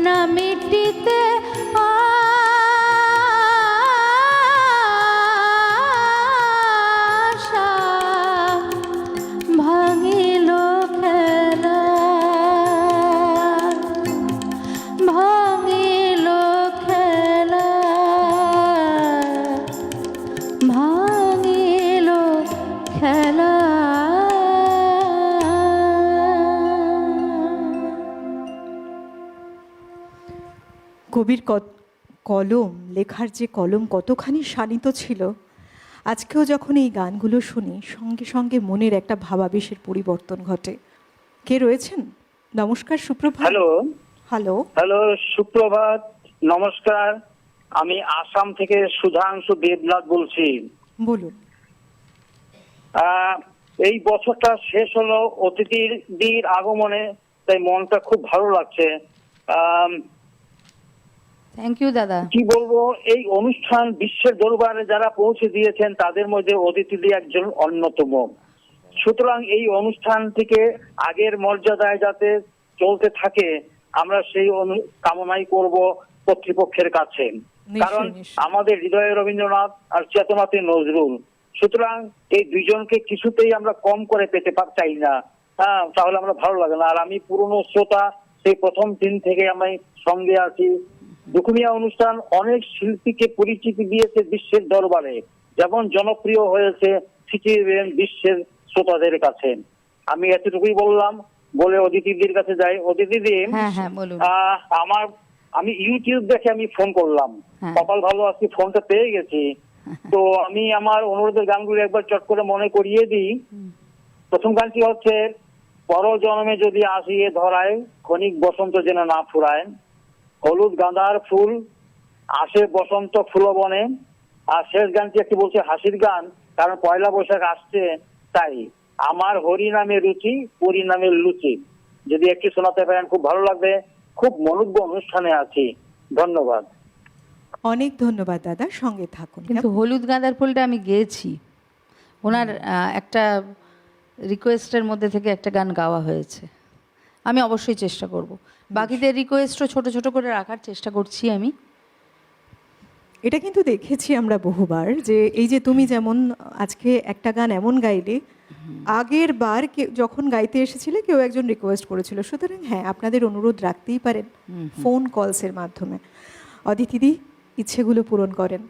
না মিটিতে আশা, ভাঙিল খেলা, ভাঙিল খেলা, ভাঙিল খেলা। কবির কলম, লেখার যে কলম কতখানি শানিত ছিল, আজকেও যখন এই গানগুলো শুনি সঙ্গে সঙ্গে মনের একটা ভাবাবেশের পরিবর্তন ঘটে। কে রয়েছেন? নমস্কার, সুপ্রভাত। হ্যালো হ্যালো, হ্যালো, সুপ্রভাত, নমস্কার। আমি আসাম থেকে সুধাংশু দেবনাথ বলছি। বলুন। এই বছরটা শেষ হলো অতিথিদের আগমনে, তাই মনটা খুব ভালো লাগছে। থ্যাংক ইউ দাদা। কি বলবো, এই অনুষ্ঠান বিশ্বের দরবারে যারা পৌঁছে দিয়েছেন তাদের মধ্যে অতিথিদি একজন অন্যতম। সুতরাং এই অনুষ্ঠানটিকে আগের মর্যাদায় যাতে চলতে থাকে, আমরা সেই কামনাই করব কর্তৃপক্ষের কাছে। কারণ আমাদের হৃদয়ে রবীন্দ্রনাথ আর চেতনাতে নজরুল, সুতরাং এই দুইজনকে কিছুতেই আমরা কম করে পেতে চাই না। হ্যাঁ, তাহলে আমরা ভালো লাগে না। আর আমি পুরনো শ্রোতা, সেই প্রথম দিন থেকে আমি সঙ্গে আছি। দুখুমিয়া অনুষ্ঠান অনেক শিল্পীকে পরিচিতি দিয়েছে বিশ্বের দরবারে, যেমন জনপ্রিয় হয়েছে সিটিভেন বিশ্বের শ্রোতাদের কাছে। আমি এতটুকুই বললাম, বলে অতিথিদের কাছে যাই। অতিথিদি, আমি ইউটিউব দেখে আমি ফোন করলাম, কপাল ভালো আজকে ফোনটা পেয়ে গেছি। তো আমি আমার অনুরোধের গানগুলো একবার চট করে মনে করিয়ে দিই। প্রথম গানটি হচ্ছে পর জন্মে যদি আসিয়ে ধরায়, ক্ষণিক বসন্ত যেন না ফুরায়, হলুদ গাঁদার ফুল আসে বসন্ত ফুলবনে। আর শেষ গানটি একটি বলছে হাসির গান, কারণ পয়লা বৈশাখ আসছে, তাই আমার হরি নামে রুচি, পরি নামে লুচি। যদি একটু শোনাতে পারেন খুব ভালো লাগবে। খুব মনোজ্ঞ অনুষ্ঠানে আছি। ধন্যবাদ। অনেক ধন্যবাদ দাদা, সঙ্গে থাকুন। কিন্তু হলুদ গাঁদার ফুলটা আমি গেয়েছি, ওনার একটা রিকোয়েস্টের মধ্যে থেকে একটা গান গাওয়া হয়েছে। আমি অবশ্যই চেষ্টা করব, বাকিদের রিকোয়েস্টও ছোট ছোট করে রাখার চেষ্টা করছি আমি। এটা কিন্তু দেখেছি আমরা বহুবার, যে এই যে তুমি যেমন আজকে একটা গান এমন গাইলে, আগের বার যখন গাইতে এসেছিলে কেউ একজন রিকোয়েস্ট করেছিল। সুতরাং হ্যাঁ, আপনাদের অনুরোধ রাখতেই পারেন ফোন কলসের মাধ্যমে। অদিতিদি ইচ্ছেগুলো পূরণ করেন,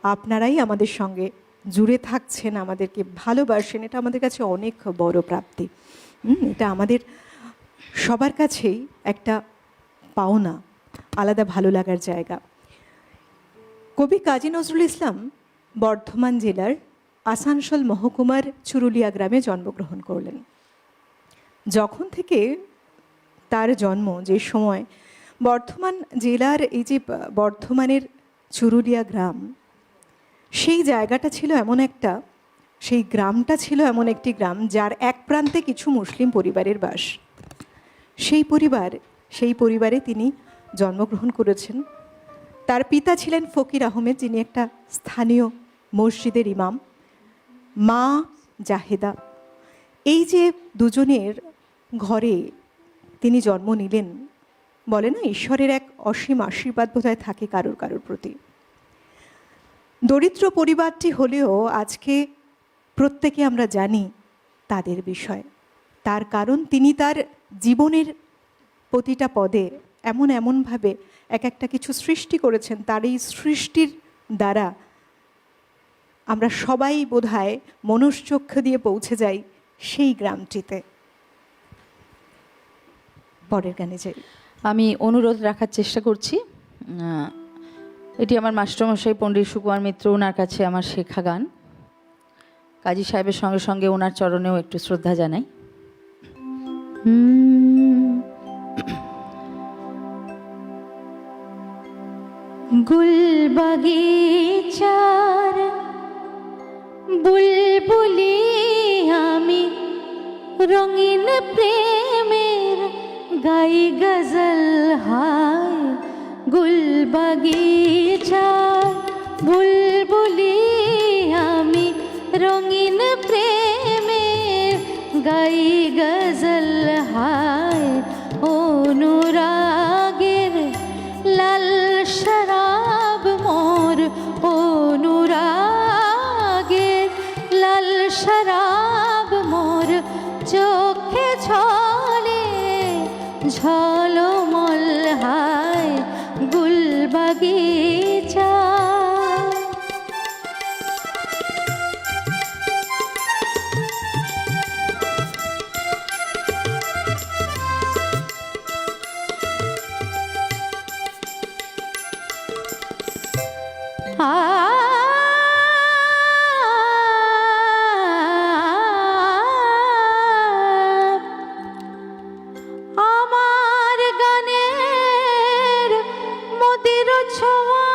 আপনারাই আমাদের সঙ্গে জুড়ে থাকছেন, আমাদেরকে ভালোবাসেন, এটা আমাদের কাছে অনেক বড় প্রাপ্তি। এটা আমাদের সবার কাছেই একটা পাওনা, আলাদা ভালো লাগার জায়গা। কবি কাজী নজরুল ইসলাম বর্ধমান জেলার আসানসোল মহকুমার চুরুলিয়া গ্রামে জন্মগ্রহণ করলেন। যখন থেকে তার জন্ম, যে সময় বর্ধমান জেলার এই যে বর্ধমানের চুরুলিয়া গ্রাম, সেই জায়গাটা ছিল এমন একটা, সেই গ্রামটা ছিল এমন একটি গ্রাম যার এক প্রান্তে কিছু মুসলিম পরিবারের বাস। সেই পরিবারে তিনি জন্মগ্রহণ করেছেন। তার পিতা ছিলেন ফকির আহমেদ, যিনি একটা স্থানীয় মসজিদের ইমাম, মা জাহেদা। এই যে দুজনের ঘরে তিনি জন্ম নিলেন, বলে না ঈশ্বরের এক অসীম আশীর্বাদ বোধহয় থাকে কারোর কারোর প্রতি। দরিদ্র পরিবারটি হলেও আজকে প্রত্যেকে আমরা জানি তাদের বিষয়। তার কারণ তিনি তার জীবনের প্রতিটা পদে এমনভাবে এক একটা কিছু সৃষ্টি করেছেন, তার এই সৃষ্টির দ্বারা আমরা সবাই বোধহয় মনুষ্যচক্ষু দিয়ে পৌঁছে যাই সেই গ্রামটিতে। পরের গানে যাই। আমি অনুরোধ রাখার চেষ্টা করছি। এটি আমার মাস্টারমশাই পণ্ডিত সুকুমার মিত্র, ওনার কাছে আমার শেখা গান। কাজী সাহেবের সঙ্গে সঙ্গে ওনার চরণেও একটু শ্রদ্ধা জানাই। গুলবাগিচার বুলবুলি রঙিন প্রেমের গাই গজল হায় গুল বাগিচার বুলবুলি আমি রঙিন প্রেমের গাই গজল হায় অনুরাগের লাল শরাব মোর অনুরাগের লাল শরাব মোর চোখে ছলে ঝলমল হায় গুল বাগিচা আমার গানের মদির ছোঁয়া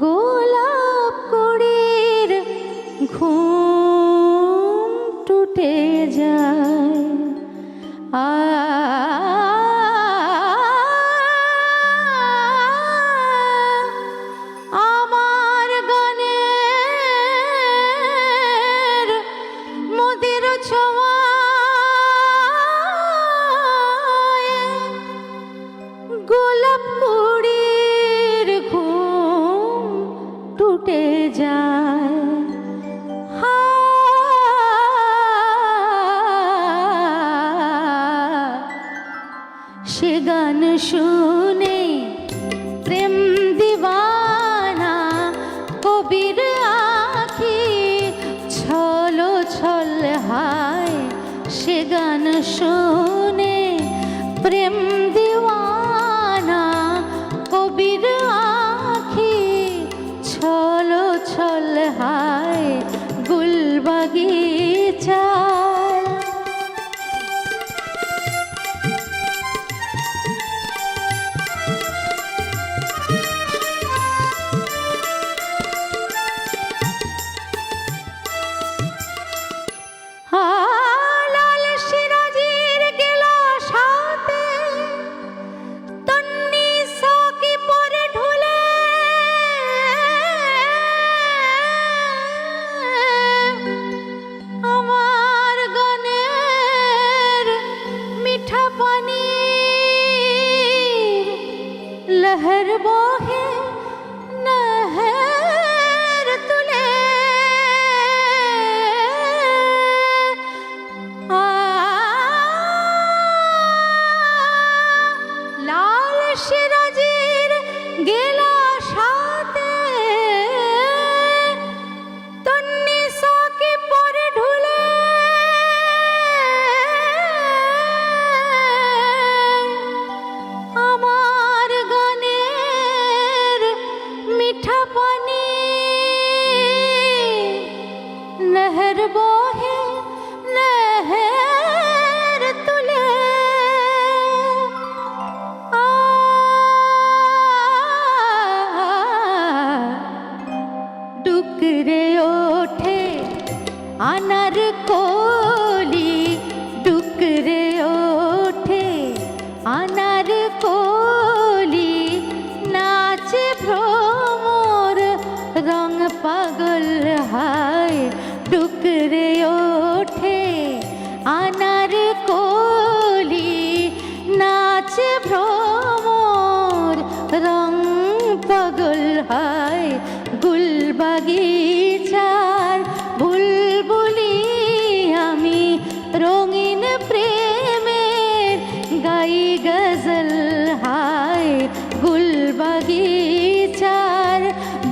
গোলাপ কুড়ির ঘুম টুটে যায় আমার গানের মদির ছোঁয়া গোলাপ কুড়ির ঘুম টুটে যায় সে গান শুনে প্রেম দিওয়ানা কবির আখি ছলো ছল হায় সে গান শুনে প্রেম দিওয়ানা কবির আখি ছলো ছল হায় গুল বাগিচা লাল সিরাজির গেলাস হাতে তন্নি সাকি পরে ঢুলে আমার গানের মিঠা পানি লহর বহে নহর তুলে লাল সিরাজির গেলাস হাতে তন্নি সাকি পরে ঢুলে আমার গানের মিঠা পানি নহর বহে নহর তুলে ডুকরে ওঠে আনার কলি ডুকরে ওঠে আনার কলি নাচে ভ্রমর রং পাগল হায় ডুকরে ওঠে আনার কলি নাচে ভ্রমর রং পাগল হায় গুল বাগিচার বুলবুলি আমি রঙিন প্রেমের গাই গজল হায় গুল বাগিচার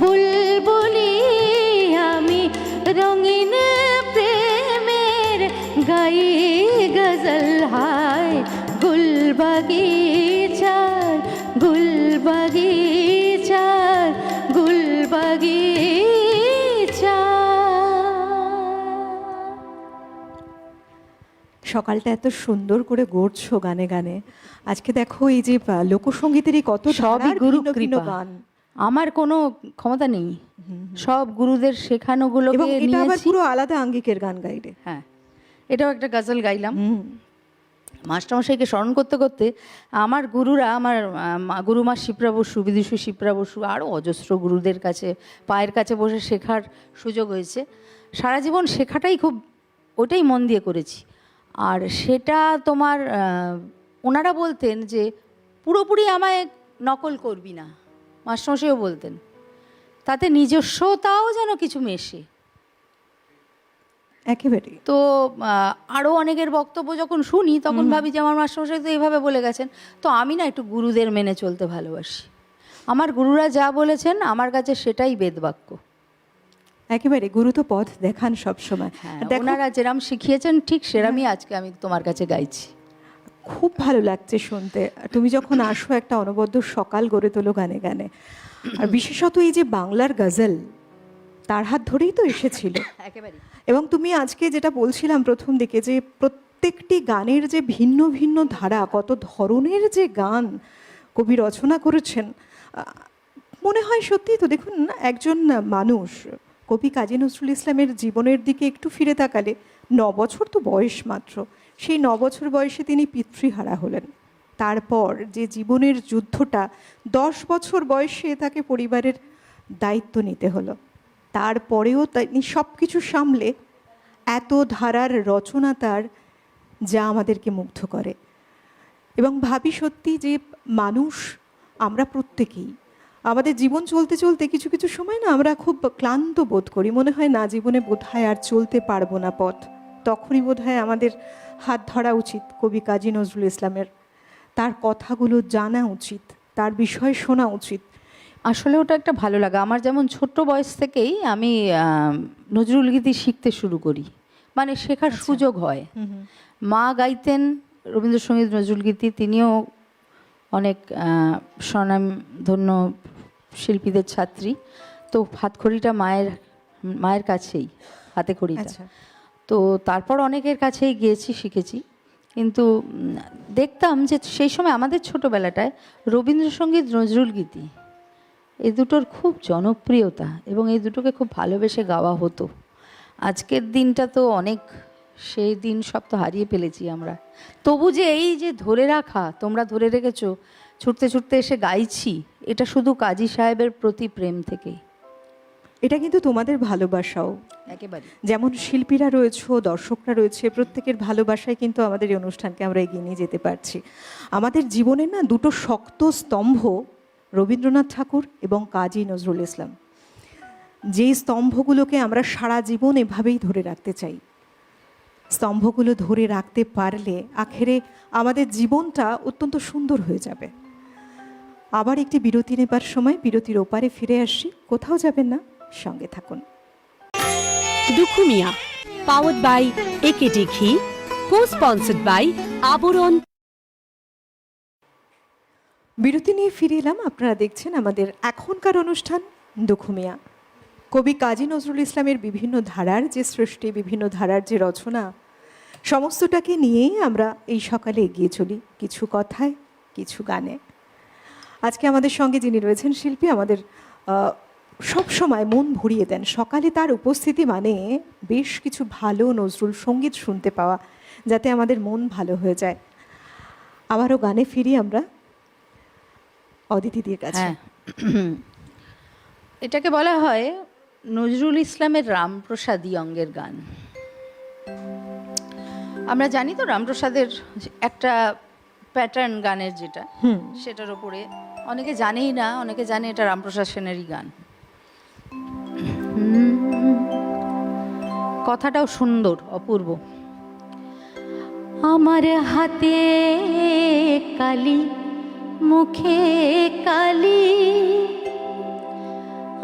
বুলবুলি আমি রঙিন প্রেমের গাই গজল হায় গুল বাগিচার গুল বাগিচার গুল বাগিচা। সকালটা এত সুন্দর করে গড়ছো গানে গানে। আজকে দেখো এই যে লোকসঙ্গীতেরই কত সবই ধারার গুরু ভিন্ন ভিন্ন কৃপা। গান। আমার কোনো ক্ষমতা নেই, সব গুরুদের এবং শেখানোগুলোকে এটা আবার নিয়েছি। পুরো আলাদা আঙ্গিকের গান গাইলে। হ্যাঁ, এটাও একটা গজল গাইলাম। মাস্টারমশাইকে স্মরণ করতে করতে আমার গুরুরা, আমার গুরুমা শিপ্রা বসু, বিদুষী শিপ্রা বসু, আরও অজস্র গুরুদের কাছে পায়ের কাছে বসে শেখার সুযোগ হয়েছে। সারা জীবন শেখাটাই খুব, ওটাই মন দিয়ে করেছি। আর সেটা তোমার ওনারা বলতেন যে পুরোপুরি আমায় নকল করবি না, মাস্টারমশাইও বলতেন, তাতে নিজস্বতাও যেন কিছু মেশে। একেবারে। তো আরও অনেকের বক্তব্য যখন শুনি তখন ভাবি যে আমার মাস্টারমশাই তো এইভাবে বলে গেছেন, তো আমি না একটু গুরুদের মেনে চলতে ভালোবাসি। আমার গুরুরা যা বলেছেন আমার কাছে সেটাই বেদবাক্য। একেবারে, গুরু তো পথ দেখান সবসময়। হ্যাঁ, দেখো, ওনারা যেরাম শিখিয়েছেন ঠিক সেরামই আজকে আমি তোমার কাছে গাইছি। খুব ভালো লাগছে শুনতে। তুমি যখন আসো একটা অনবদ্য সকাল গড়ে তোলো গানে গানে। আর বিশেষত এই যে বাংলার গজল, তার হাত ধরেই তো এসেছিল। একেবারে। এবং তুমি আজকে যেটা বলছিলাম প্রথম দিকে, যে প্রত্যেকটি গানের যে ভিন্ন ভিন্ন ধারা, কত ধরনের যে গান কবি রচনা করেছেন, মনে হয় সত্যিই তো। দেখুন, একজন মানুষ, কবি কাজী নজরুল ইসলামের জীবনের দিকে একটু ফিরে তাকালে, 9 বছর তো বয়স মাত্র, সেই 9 বছর বয়সে তিনি পিতৃহারা হলেন। তারপর যে জীবনের যুদ্ধটা, 10 বছর বয়সে তাকে পরিবারের দায়িত্ব নিতে হলো। তারপরেও তিনি সব কিছু সামলে এত ধারার রচনা তার, যা আমাদেরকে মুগ্ধ করে। এবং ভাবি সত্যি যে মানুষ, আমরা প্রত্যেকেই আমাদের জীবন চলতে চলতে কিছু কিছু সময় না আমরা খুব ক্লান্ত বোধ করি, মনে হয় না জীবনে বোধহয় আর চলতে পারবো না পথ। তখনই বোধহয় আমাদের হাত ধরা উচিত কবি কাজী নজরুল ইসলামের, তার কথাগুলো জানা উচিত, তার বিষয় শোনা উচিত। আসলে ওটা একটা ভালো লাগা। আমার যেমন ছোট্ট বয়স থেকেই আমি নজরুল গীতি শিখতে শুরু করি, মানে শেখার সুযোগ হয়। মা গাইতেন রবীন্দ্রসঙ্গীত, নজরুল গীতি, তিনিও অনেক স্বনামধন্য শিল্পীদের ছাত্রী। তো হাতখড়িটা মায়ের কাছেই, হাতে খড়িটা। তো তারপর অনেকের কাছেই গিয়েছি, শিখেছি। কিন্তু দেখতাম যে সেই সময় আমাদের ছোটোবেলাটায় রবীন্দ্রসঙ্গীত, নজরুল গীতি এই দুটোর খুব জনপ্রিয়তা, এবং এই দুটোকে খুব ভালোবেসে গাওয়া হতো। আজকের দিনটা তো অনেক, সেই দিন সব তো হারিয়ে ফেলেছি আমরা। তবু যে এই যে ধরে রাখা, তোমরা ধরে রেখেছো, ছুটতে ছুটতে এসে গাইছি, এটা শুধু কাজী সাহেবের প্রতি প্রেম থেকে। এটা কিন্তু তোমাদের ভালোবাসাও। একেবারে। যেমন শিল্পীরা রয়েছে, দর্শকরা রয়েছে, প্রত্যেকের ভালোবাসায় কিন্তু আমাদের এই অনুষ্ঠানকে আমরা এগিয়ে নিয়ে যেতে পারছি। আমাদের জীবনের না দুটো শক্ত স্তম্ভ, রবীন্দ্রনাথ ঠাকুর এবং কাজী নজরুল ইসলাম। যেই স্তম্ভগুলোকে আমরা সারা জীবন এভাবেই ধরে রাখতে চাই। স্তম্ভগুলো ধরে রাখতে পারলে আখেরে আমাদের জীবনটা অত্যন্ত সুন্দর হয়ে যাবে। আবার একটি বিরতি নেবার সময়, বিরতির ওপারে ফিরে আসি। কোথাও যাবেন না, সঙ্গে থাকুন। দুখু মিয়া, পাওয়ার্ড বাই একেডি ঘি, কো-স্পন্সর্ড বাই আবরণ। বিরতি নিয়ে ফিরে এলাম। আপনারা দেখছেন আমাদের এখনকার অনুষ্ঠান দুখু মিয়া। কবি কাজী নজরুল ইসলামের বিভিন্ন ধারার যে সৃষ্টি, বিভিন্ন ধারার যে রচনা, সমস্তটাকে নিয়েই আমরা এই সকালে এগিয়ে চলি, কিছু কথায়, কিছু গানে। আজকে আমাদের সঙ্গে যিনি রয়েছেন শিল্পী, আমাদের সব সময় মন ভরিয়ে দেন। সকালে তার উপস্থিতি মানে বেশ কিছু ভালো নজরুল সঙ্গীত শুনতে পাওয়া, যাতে আমাদের মন ভালো হয়ে যায়। আবারও গানে ফিরি আমরা অদিতিদির কাছে। হ্যাঁ, এটাকে বলা হয় নজরুল ইসলামের রামপ্রসাদী অঙ্গের গান। আমরা জানি তো রামপ্রসাদের একটা প্যাটার্ন গানের, যেটা সেটার ওপরে অনেকে জানেই না, অনেকে জানে এটা রামপ্রসাদ সেনেরই গান। কথাটাও সুন্দর, অপূর্ব। আমার হাতে কালি, মুখে কালি,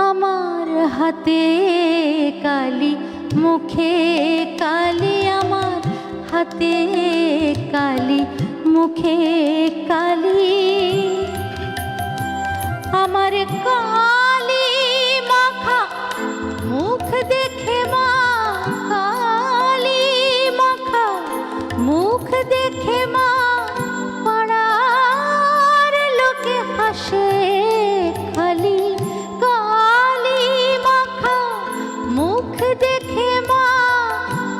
আমার হাতে কালি, মুখে কালি, আমার হাতে কালি, মুখে কালি, আমার কালি মাখা মুখ দেখে মা, কালি মাখা মুখ দেখে মা, পাড়ার লোকে হাসে খালি, মুখ দেখে মা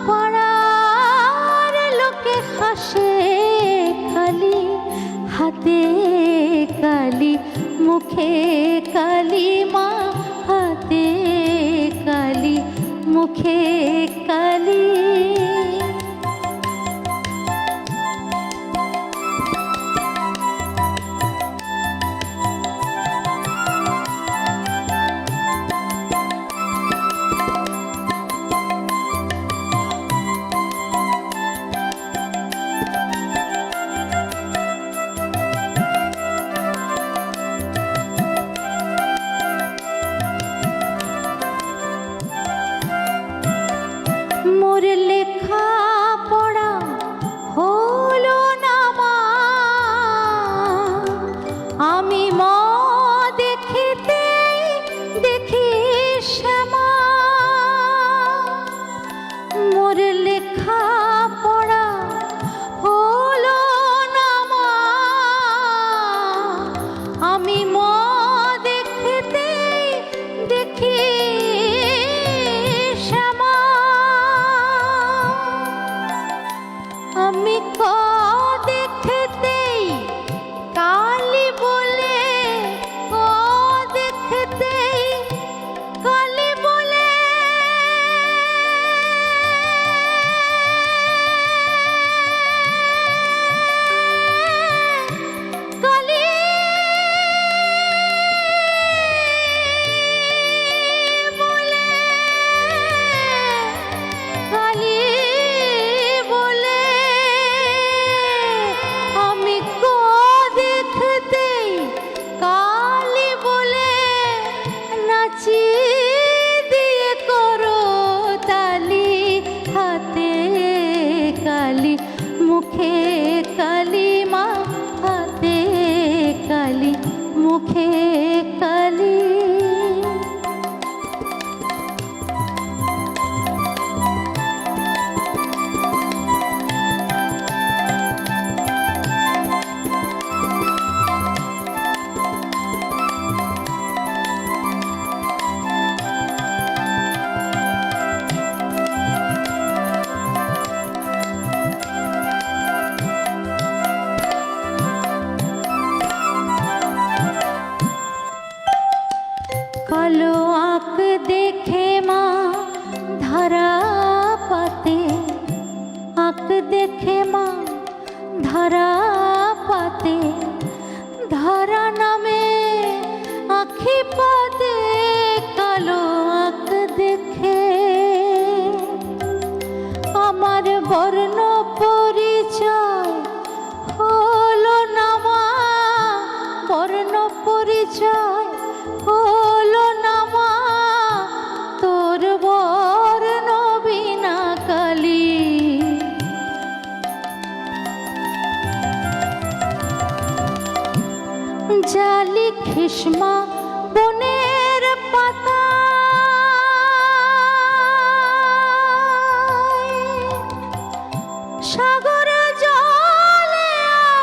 পাড়ার লোকে হাসে খালি, হাতে কালি মুখে কালি মা, হাতে কালি মুখে কালি। মোর লেখা পড়া হলো না মা, আমি মা দেখিতে দেখি শ্যামা। মোর লেখা পড়া হলো না মা, আমি মা দেখিতে দেখি শ্যামা। আমি ক দেখতেই কালি বলে, ক দেখতেই কালি বলে, কালি বলে, কালি বলে, আমি ক দেখতেই কালি বলে, নাচি দিয়ে করো তালি, হাতে কালি মুখে কালি মা, হাতে কালি মুখে কালি। কালো আঁক দেখে মা ধারা পাতে, আঁক দেখে মা ধারা পাতে, ধারা নামে আখি পাতে, কালো আঁক দেখে আমার বর্ণ পরিচয় হলো না মা, বর্ণ পরিচয় হলো না মা, তোর বর্ণ বিনা কালি। জালি খিসমা বনের পাতা, সাগর জলে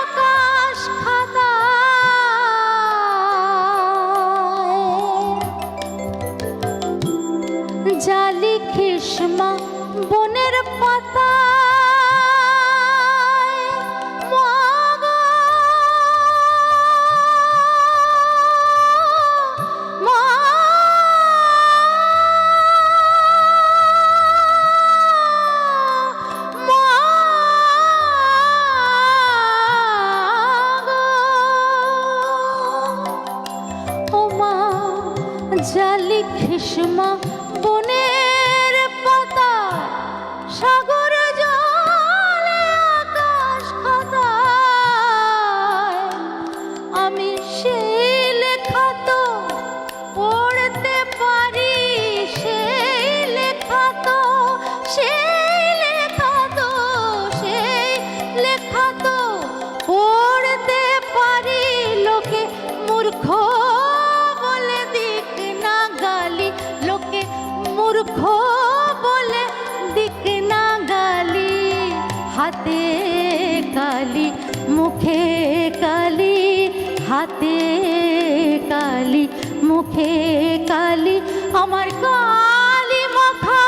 আকাশ খাতা, জালি খিসমা বনের পাতা, জালি খিসমা বনের পাতা, সাগর জলে আকাশ খাতায়, আমি সেই লেখা তো পড়তে পারি, সেই লেখা তো, সেই লেখা তো, সেই লেখা তো পড়তে পারি, লোকে মূর্খ বলে দিক না গালি, লোকে মূর্খ বলে দিক না গালি, হাতে কালি মুখে কালি, হাতে কালি মুখে কালি, আমার কালি মাখা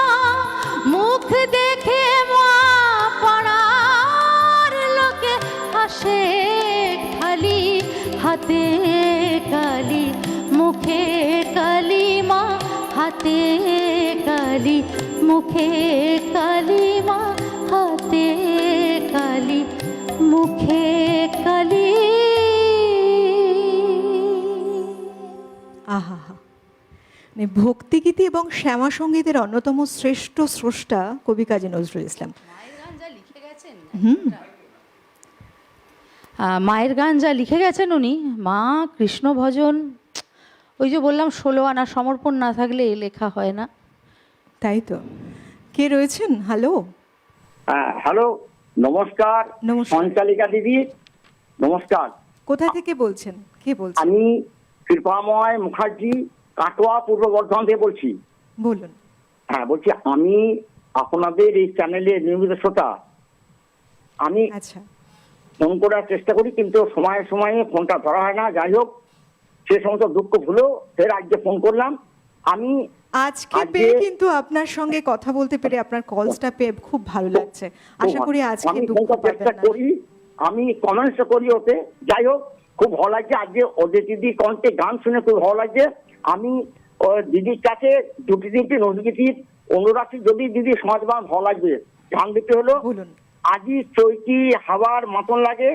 হাতে কালি মুখে কালি মা, হাতে কালি মুখে কালি মা, হাতে কালি মুখে কালি। আহা হা, মানে ভক্তিগীতি এবং শ্যামা সঙ্গীতের অন্যতম শ্রেষ্ঠ স্রষ্টা কবি কাজী নজরুল ইসলাম। মায়ের গান যা লিখে গেছেন উনি, মা, কৃষ্ণ ভজন, ওই যে বললাম 16 আনা সমর্পণ না থাকলে এ লেখা হয় না। তাই তো। কে রয়েছেন? হ্যালো, হ্যালো, নমস্কার। নমস্কার। সঞ্চালিকা দিদি নমস্কার। কোথা থেকে বলছেন? কে বলছেন? আমি কৃপাময় মুখার্জি, কাটোয়া, পূর্ব বর্ধমান থেকে বলছি। বলুন। হ্যাঁ, বলছি আমি আপনাদের এই চ্যানেলের নিয়মিত শ্রোতা। আমি আচ্ছা, ফোন করার চেষ্টা করি, কিন্তু সময়ে সময়ে ফোনটা ধরা হয় না। যাই হোক, সে সমস্ত দুঃখ ভুলেও ফের আজকে ফোন করলাম। আমি আজকে পেয়ে কিন্তু আপনার সঙ্গে কথা বলতে পেরে, আপনার কলসটা পেয়ে খুব ভালো লাগছে। আশা করি আজকে আমি দুঃখ ফোনটা চেষ্টা পাবেন না। করি, আমি কমেন্টস করি ওতে। যাই হোক, খুব ভালো লাগছে আজকে ওদের দিদি কণ্ঠে গান শুনে খুব ভালো লাগছে। আমি দিদির কাছে দুটি তিনটি নজরুল অনুরোধ রাখছি, যদি দিদি সমাজ গান ভালো লাগবে। গান দিতে হলো বলুন। আজি চৈতি হাওয়ার মতন লাগে,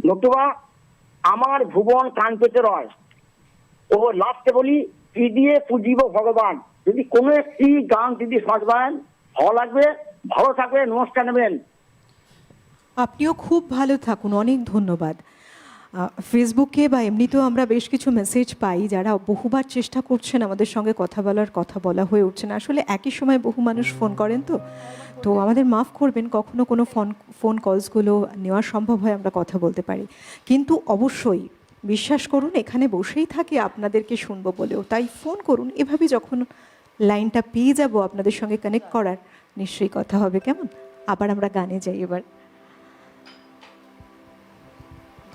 নতুবা আমার ভুবন কান পেতে রয়। ও লাস্টে বলি, কি দিয়ে পুজিব ভগবান। যদি কোনো একটি গান দিদি শোনাবেন, ভালো লাগবে। ভালো থাকবে, নমস্কার নেবেন। আপনিও খুব ভালো থাকুন, অনেক ধন্যবাদ। ফেসবুকে বা এমনিতেও আমরা বেশ কিছু মেসেজ পাই, যারা বহুবার চেষ্টা করছেন আমাদের সঙ্গে কথা বলার, কথা বলা হয়ে উঠছে না। আসলে একই সময় বহু মানুষ ফোন করেন, তো আমাদের মাফ করবেন, কখনো কোনো ফোন কলসগুলো নেওয়া সম্ভব হয়, আমরা কথা বলতে পারি। কিন্তু অবশ্যই বিশ্বাস করুন, এখানে বসেই থাকি আপনাদেরকে শুনবো বলেও, তাই ফোন করুন। এভাবে যখন লাইনটা পেয়ে যাব আপনাদের সঙ্গে কানেক্ট করার, নিশ্চয়ই কথা হবে। কেমন? আবার আমরা গানে যাই এবার।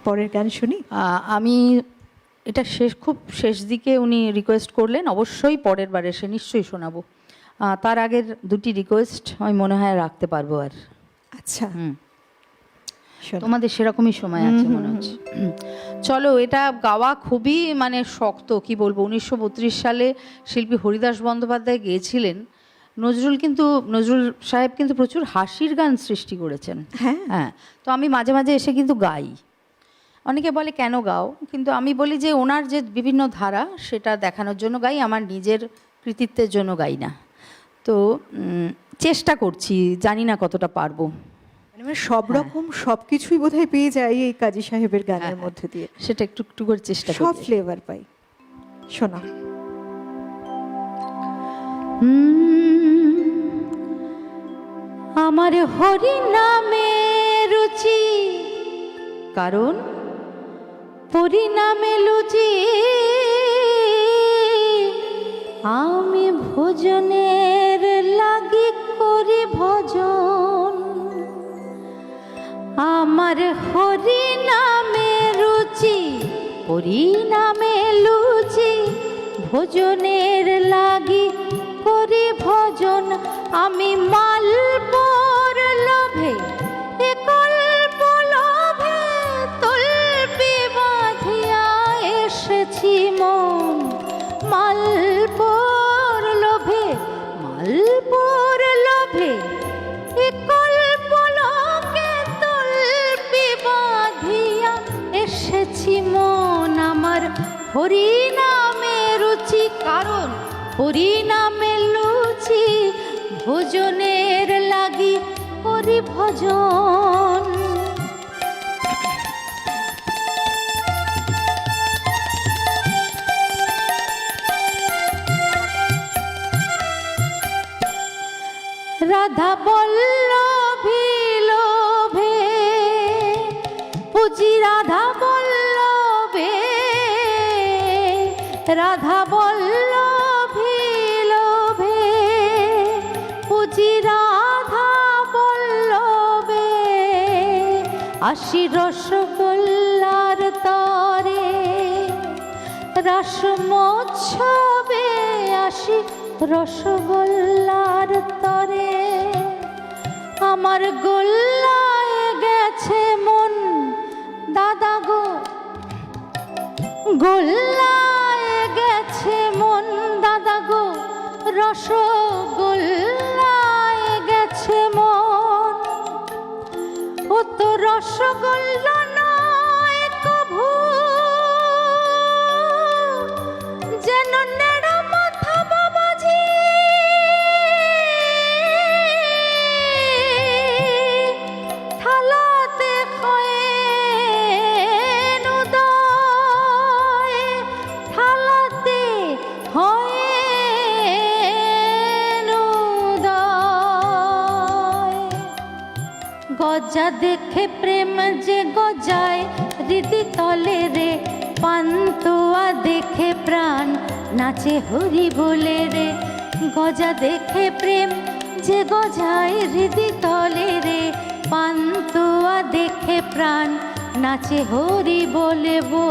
পরের গান শুনি। আমি এটা খুব শেষ দিকে উনি রিকোয়েস্ট করলেন, অবশ্যই পরের বার এসে নিশ্চয়ই শোনাবো। তার আগের দুটি রিকোয়েস্ট আমি মনে হয় রাখতে পারবো। আর আচ্ছা, শোনো। তোমাদের সেরকমই সময় আছে মনে হচ্ছে। চলো, এটা গাওয়া খুবই মানে শক্ত, কি বলবো। 1932 সালে শিল্পী হরিদাস বন্দ্যোপাধ্যায় গেয়েছিলেন। নজরুল সাহেব কিন্তু প্রচুর হাসির গান সৃষ্টি করেছেন। হ্যাঁ, তো আমি মাঝে মাঝে এসে কিন্তু গাই। অনেকে বলে কেন গাও, কিন্তু আমি বলি যে ওনার যে বিভিন্ন ধারা, সেটা দেখানোর জন্য গাই, আমার নিজের কৃতিত্বের জন্য গাই না। তো চেষ্টা করছি, জানি না কতটা পারবো। মানে সব রকম সবকিছুই বোধহয় পেয়ে যাই এই কাজী সাহেবের গানের মধ্যে দিয়ে। সেটা একটু একটু করে চেষ্টা সব করি। ফ্লেভার পাই। শোনা। আমার হরি নামে রুচি, কারণ পরিণামে লুচি, আমি ভোজনের লাগি করি ভজন। আমার হরি নামে রুচি, পরিণামে লুচি, ভোজনের লাগি করি ভজন। আমি মালপোর লোভে, কল্প লোভে, তল্পি বাঁধিয়া এসেছি মন। মালপোর লোভে, মালপোর লোভে, কল্প লোকে তল্পি বাঁধিয়া এসেছি মন। আমার হরিনামে রুচি, কারণ হরিনামে লুচি, ভোজনের লাগি করি ভজন। রাধা বল্লভী লোভে, পুজি রাধা বল্লভে, রাধা বল্লভী লোভে, পুজি রাধা বল্লভে। আসি রসগোল্লার তরে, রসমোৎসবে আসি রসগোল্লার তরে। আমার গোল্লায় গেছে মন দাদা গো, গোল্লায় গেছে মন দাদা গো, রসগোল্লায় গেছে মন। ও তো রসগোল্লা নয় কভু, যেন নেড়া মাথা বাবাজি। থালাতে হয় উদয়, থালাতে হয় উদয়। গজা দেখে প্রেম যে গজায় হৃদি তলে রে, পান্তুয়া দেখে প্রাণ নাচে হরি বলে রে। গজা দেখে প্রেম যে গজায় হৃদি তলে রে, পান্তুয়া দেখে প্রাণ নাচে হরি বলে বো।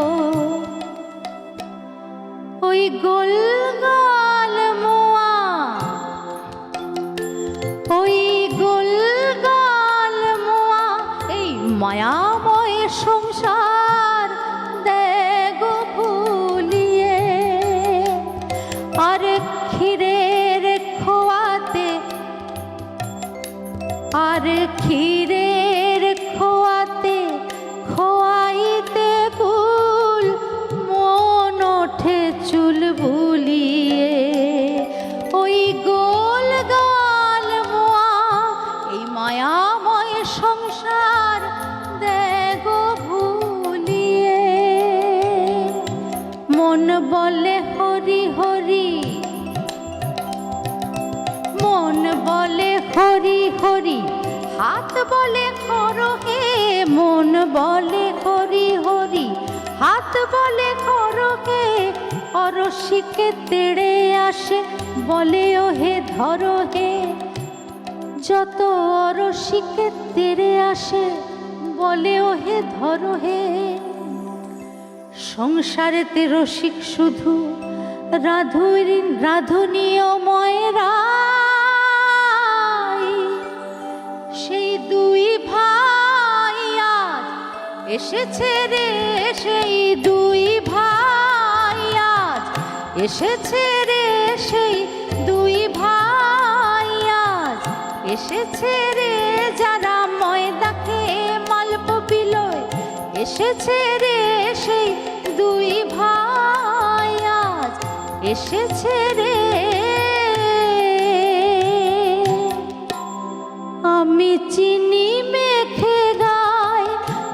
ওই গোলগাল মোয়া, ওই গোলগাল মোয়া, এই মায়াময় সংসার দেখো ভুলিয়ে। আর ক্ষীরের খোয়াতে, আর ক্ষীরের খোয়াতে খোয়াইতে কুল, মন ওঠে চুল বুলিয়ে। ওই গোল গাল মোয়া, এই মায়াময় সংসার দেখো ভুলিয়ে। মন বলে হরি হরি, মন বলে হরি হরি, হাত বলে করো হে। মন বলে হরি হরি, হাত বলে করো হে। অরসিকে তেড়ে আসে বলে ও হে ধরো হে। যত অরসিকে তেড়ে আসে বলে ও হে ধরো হে। সংসারেতে রসিক শুধু রাধুনীয় ময়রাই। সেই দুই ভাই আজ এসেছে রে, সেই দুই ভাই আজ এসেছে রে। সেই দুই ভাই আজ এসেছে রে, যারা ময়দা খেয়ে মালপ বিলয় এসেছে রে। সেই দুই ভাই আজ এসেছে রে। আমি চিনি মেখে গায়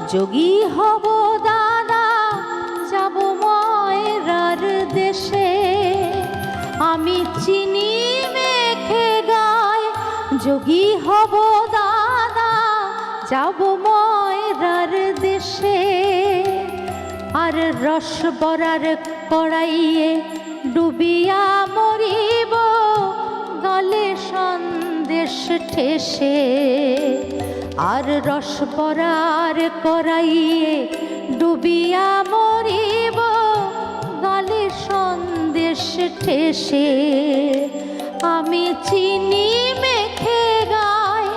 যোগী হব দাদা, যাব ময়রার দেশে। আমি চিনি মেখে গায় যোগী হব দাদা, যাব ময়রার দেশে। আর রস বরার কড়াইয়ে ডুবিয়া মরিব, গলে সন্দেশ ঠেসে। আর রস বরার কড়াইয়ে ডুবিয়া মরিব, গলে সন্দেশ ঠেসে। আমি চিনি মেখে গায়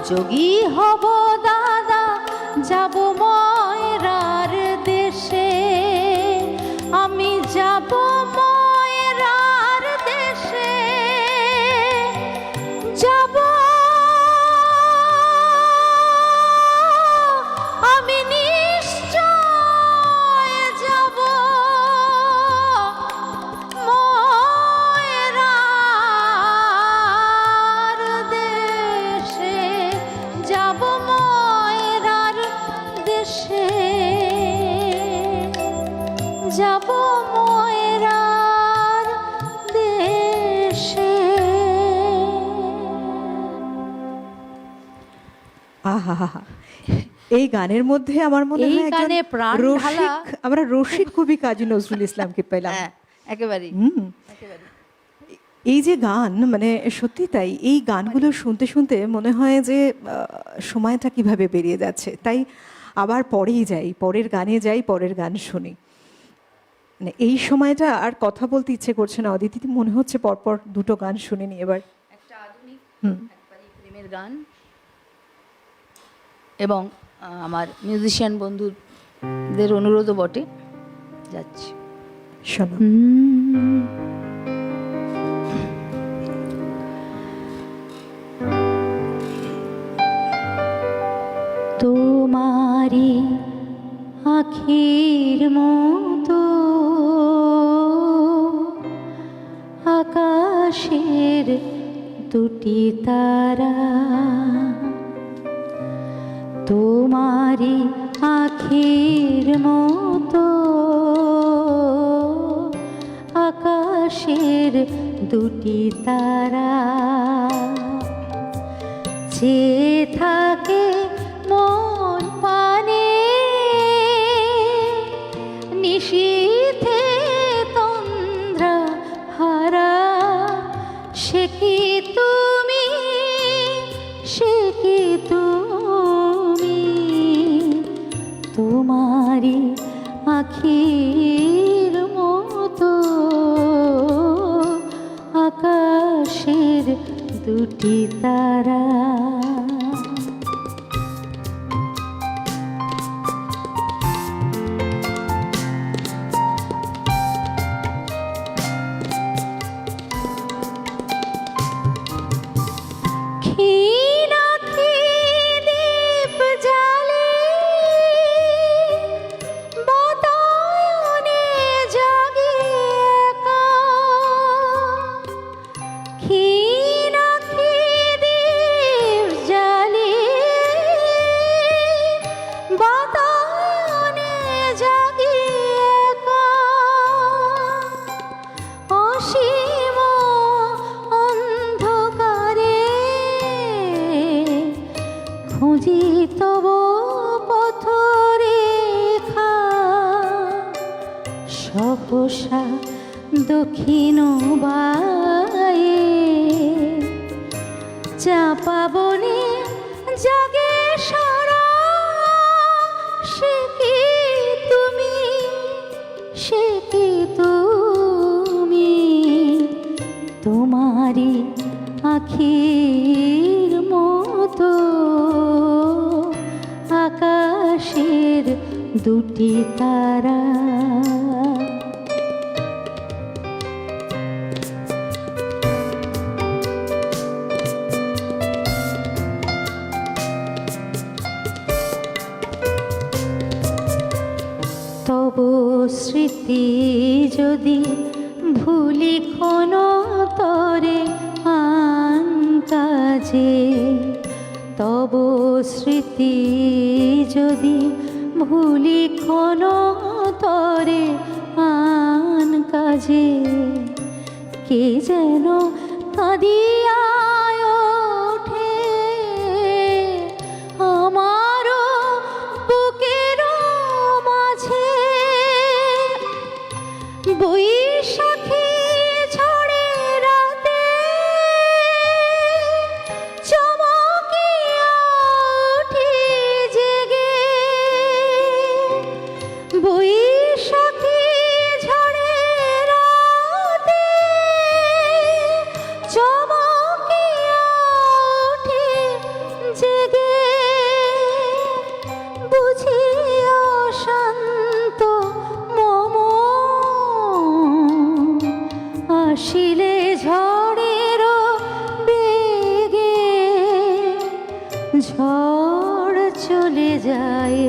যোগী হব দাদা, যাব ময়রার দেশে। আমি যাব ময়রার দেশে, যাব আমি নিশ্চয় যাব ময়রার দেশে, যাব ময়রার দেশে, যাব ময়রার দেশে। আহা, এই গানের মধ্যে আমার মনে এই হয় একজন গানে প্রাণ রসিক, ঢালা- আমরা রসিক কবি কাজী নজরুল ইসলামকে পেলাম। হ্যাঁ, একেবারেই একেবারেই। এই যে গান, মানে সত্যি তাই, এই গানগুলো শুনতে শুনতে মনে হয় যে সময়টা কিভাবে বেরিয়ে যাচ্ছে। তাই আবার পরেই যাই, পরের গানে যাই, পরের গান শুনি। মানে এই সময়টা আর কথা বলতে ইচ্ছে করছে না অদিতি, মনে হচ্ছে পরপর দুটো গান শুনে নি এবার। একটা আধুনিক, একবারই প্রেমের গান, এবং আমার মিউজিশিয়ান বন্ধুদের অনুরোধও বটে, যাচ্ছি। শোনো। তোমারি আখির মতো আকাশের দুটি তারা, তোমারি আখির মতো আকাশের দুটি তারা, চেয়ে থাকে মন পানে নিশীথে তন্দ্রা হারা, সে কি তুমি, সে কি তুমি, তোমারি আখির মতো আকাশের দুটি তারা। খুঁজি তব পথরেখা, সহসা দক্ষিণ বায়ে চাপা বনে জাগে সারা, সে কি তুমি, সে কি তুমি, তোমারি আখির মতো আকাশের দুটি তারা। তব স্মৃতি যদি ভুলি ক্ষণ তরে আন কাজে, তব স্মৃতি যদি ভুলি ক্ষণ তরে আন কাজে, কে যেন কাঁদিয়া ওঠে আমারও বুকের মাঝে, বৈশাখী ঝড়ে রাতে চমকিয়া উঠি জেগে, বৈশাখী ঝড়ে রাতে চমকিয়া উঠি জেগে, বুঝি অশান্ত মম আসিলে ঝড়েরও বেগে, ঝড় চলে যায়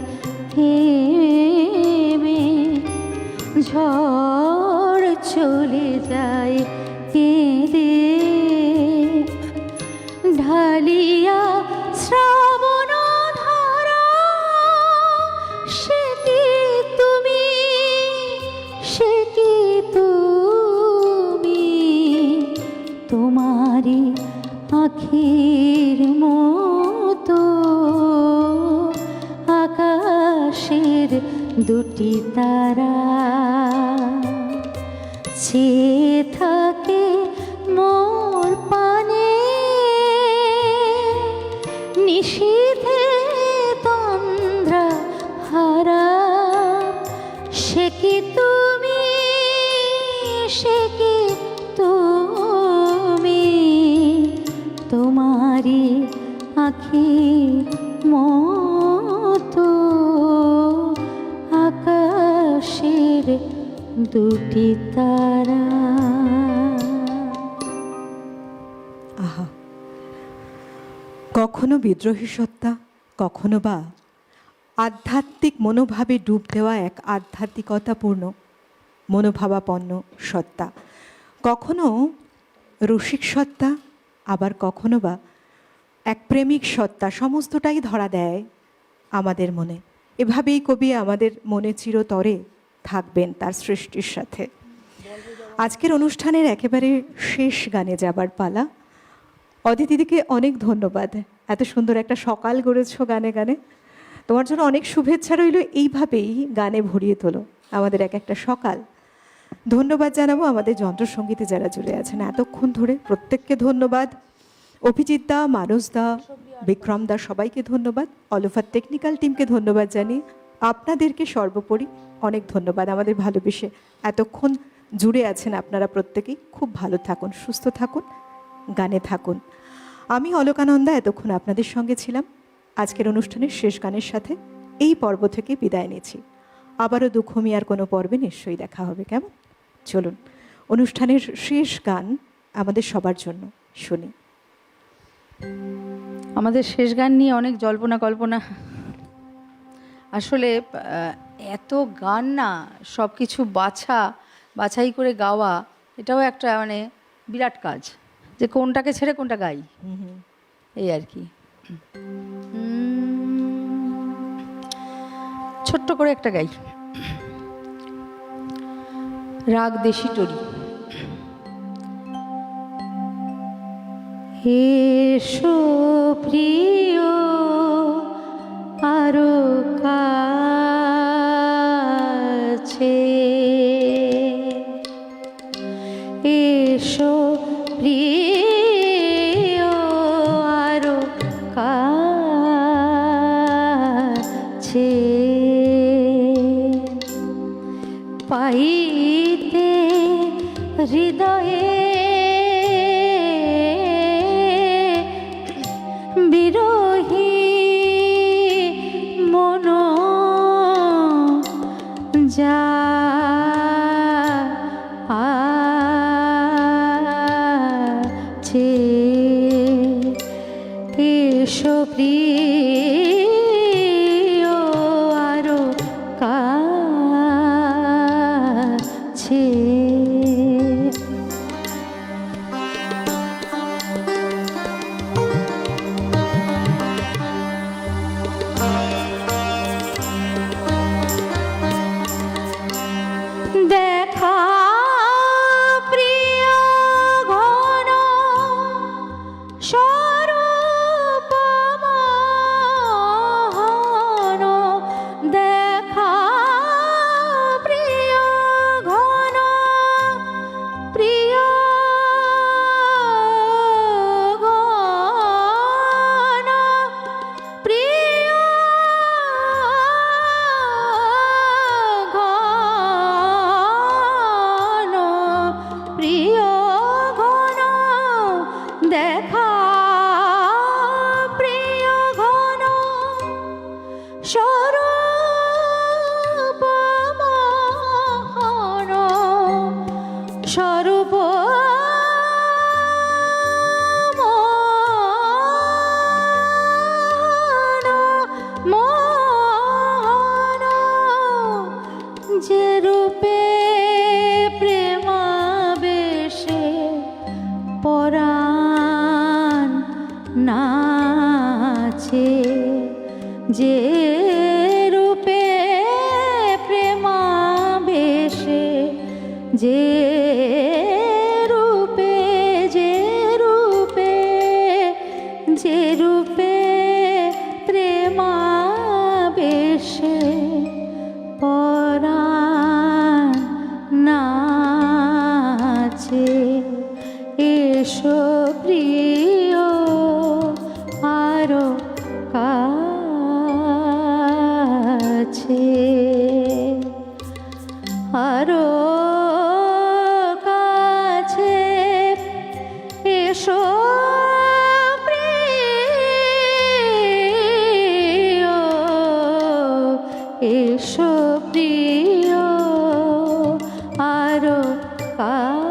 থেমে, ঝড় চলে যায় কেঁদে, ঢালিয়া শ্রাবণ ধারা, সে কি তুমি, সে কি তুমি, তোমারি আখির মতো আকাশের দুটি তারা, চেয়ে থাকে মোর পানে নিশীথে তন্দ্রা হারা, সে কি তুমি, সে কি তুমি, তোমারি আখির মতো আকাশের দুটি তারা। আহা, কখনো বিদ্রোহী সত্তা, কখনো বা আধ্যাত্মিক মনোভাবে ডুব দেওয়া এক আধ্যাত্মিকতাপূর্ণ মনোভাবাপন্ন সত্তা, কখনো রসিক সত্তা, আবার কখনো বা এক প্রেমিক সত্তা, সমস্তটাই ধরা দেয় আমাদের মনে। এভাবেই কবি আমাদের মনে চিরতরে থাকবেন তার সৃষ্টির সাথে। আজকের অনুষ্ঠানের একেবারে শেষ গানে যাবার পালা। অদিতিদিকে অনেক ধন্যবাদ, এত সুন্দর একটা সকাল গড়েছ গানে গানে। তোমার জন্য অনেক শুভেচ্ছা রইল, এইভাবেই গানে ভরিয়ে তোলো আমাদের এক একটা সকাল। ধন্যবাদ জানাবো আমাদের যন্ত্রসঙ্গীতে যারা জুড়ে আছেন এতক্ষণ ধরে, প্রত্যেককে ধন্যবাদ। অভিজিৎ দা, মানস দা, বিক্রম দা, সবাইকে ধন্যবাদ। অল ওভার টেকনিক্যাল টিমকে ধন্যবাদ জানিয়ে আপনাদেরকে সর্বোপরি অনেক ধন্যবাদ। আমাদের ভালোবেসে এতক্ষণ জুড়ে আছেন আপনারা প্রত্যেকেই। খুব ভালো থাকুন, সুস্থ থাকুন, গানে থাকুন। আমি অলকানন্দা এতক্ষণ আপনাদের সঙ্গে ছিলাম। আজকের অনুষ্ঠানের শেষ গানের সাথে এই পর্ব থেকে বিদায় নিচ্ছি। আবারও দুঃখমিয়ার কোনো পর্বে নিশ্চয়ই দেখা হবে, কেমন? চলুন অনুষ্ঠানের শেষ গান আমাদের সবার জন্য শুনি। আমাদের শেষ গান নিয়ে অনেক জল্পনা কল্পনা। আসলে এত গান না, সব কিছু বাছাই করে গাওয়া, এটাও একটা মানে বিরাট কাজ, যে কোনটাকে ছেড়ে কোনটা গাই, এই আর কি। ছোট্ট করে একটা গাই, রাগ দেশি টরি। এসো প্রিয় আরো কাছে, এসো প্রিয় আরো কাছে, পাইতে হৃদয়ে বিরোহী মন যা আছে, এসো প্রিয় আরো কাছে। দেখা প্রিয় ঘন স্বরূপ মোহন, দেখা প্রিয় ঘন, প্রিয় ঘন, প্রিয় ঘন, প্রিয় ঘন, দেখা প্রিয় ঘন স্বরূপ মোহন, স্বরূপ মোহন, যে রূপে প্রেমাবেশে পরাণ নাচে, যে রূপে প্রেমাবেশে, যে রূপে, যে রূপে, যে রূপে প্রেমাবেশে পরাণ নাচে, এসো প্রিয় আরো কাছে, আরো কাছে, এসো প্রিয় খা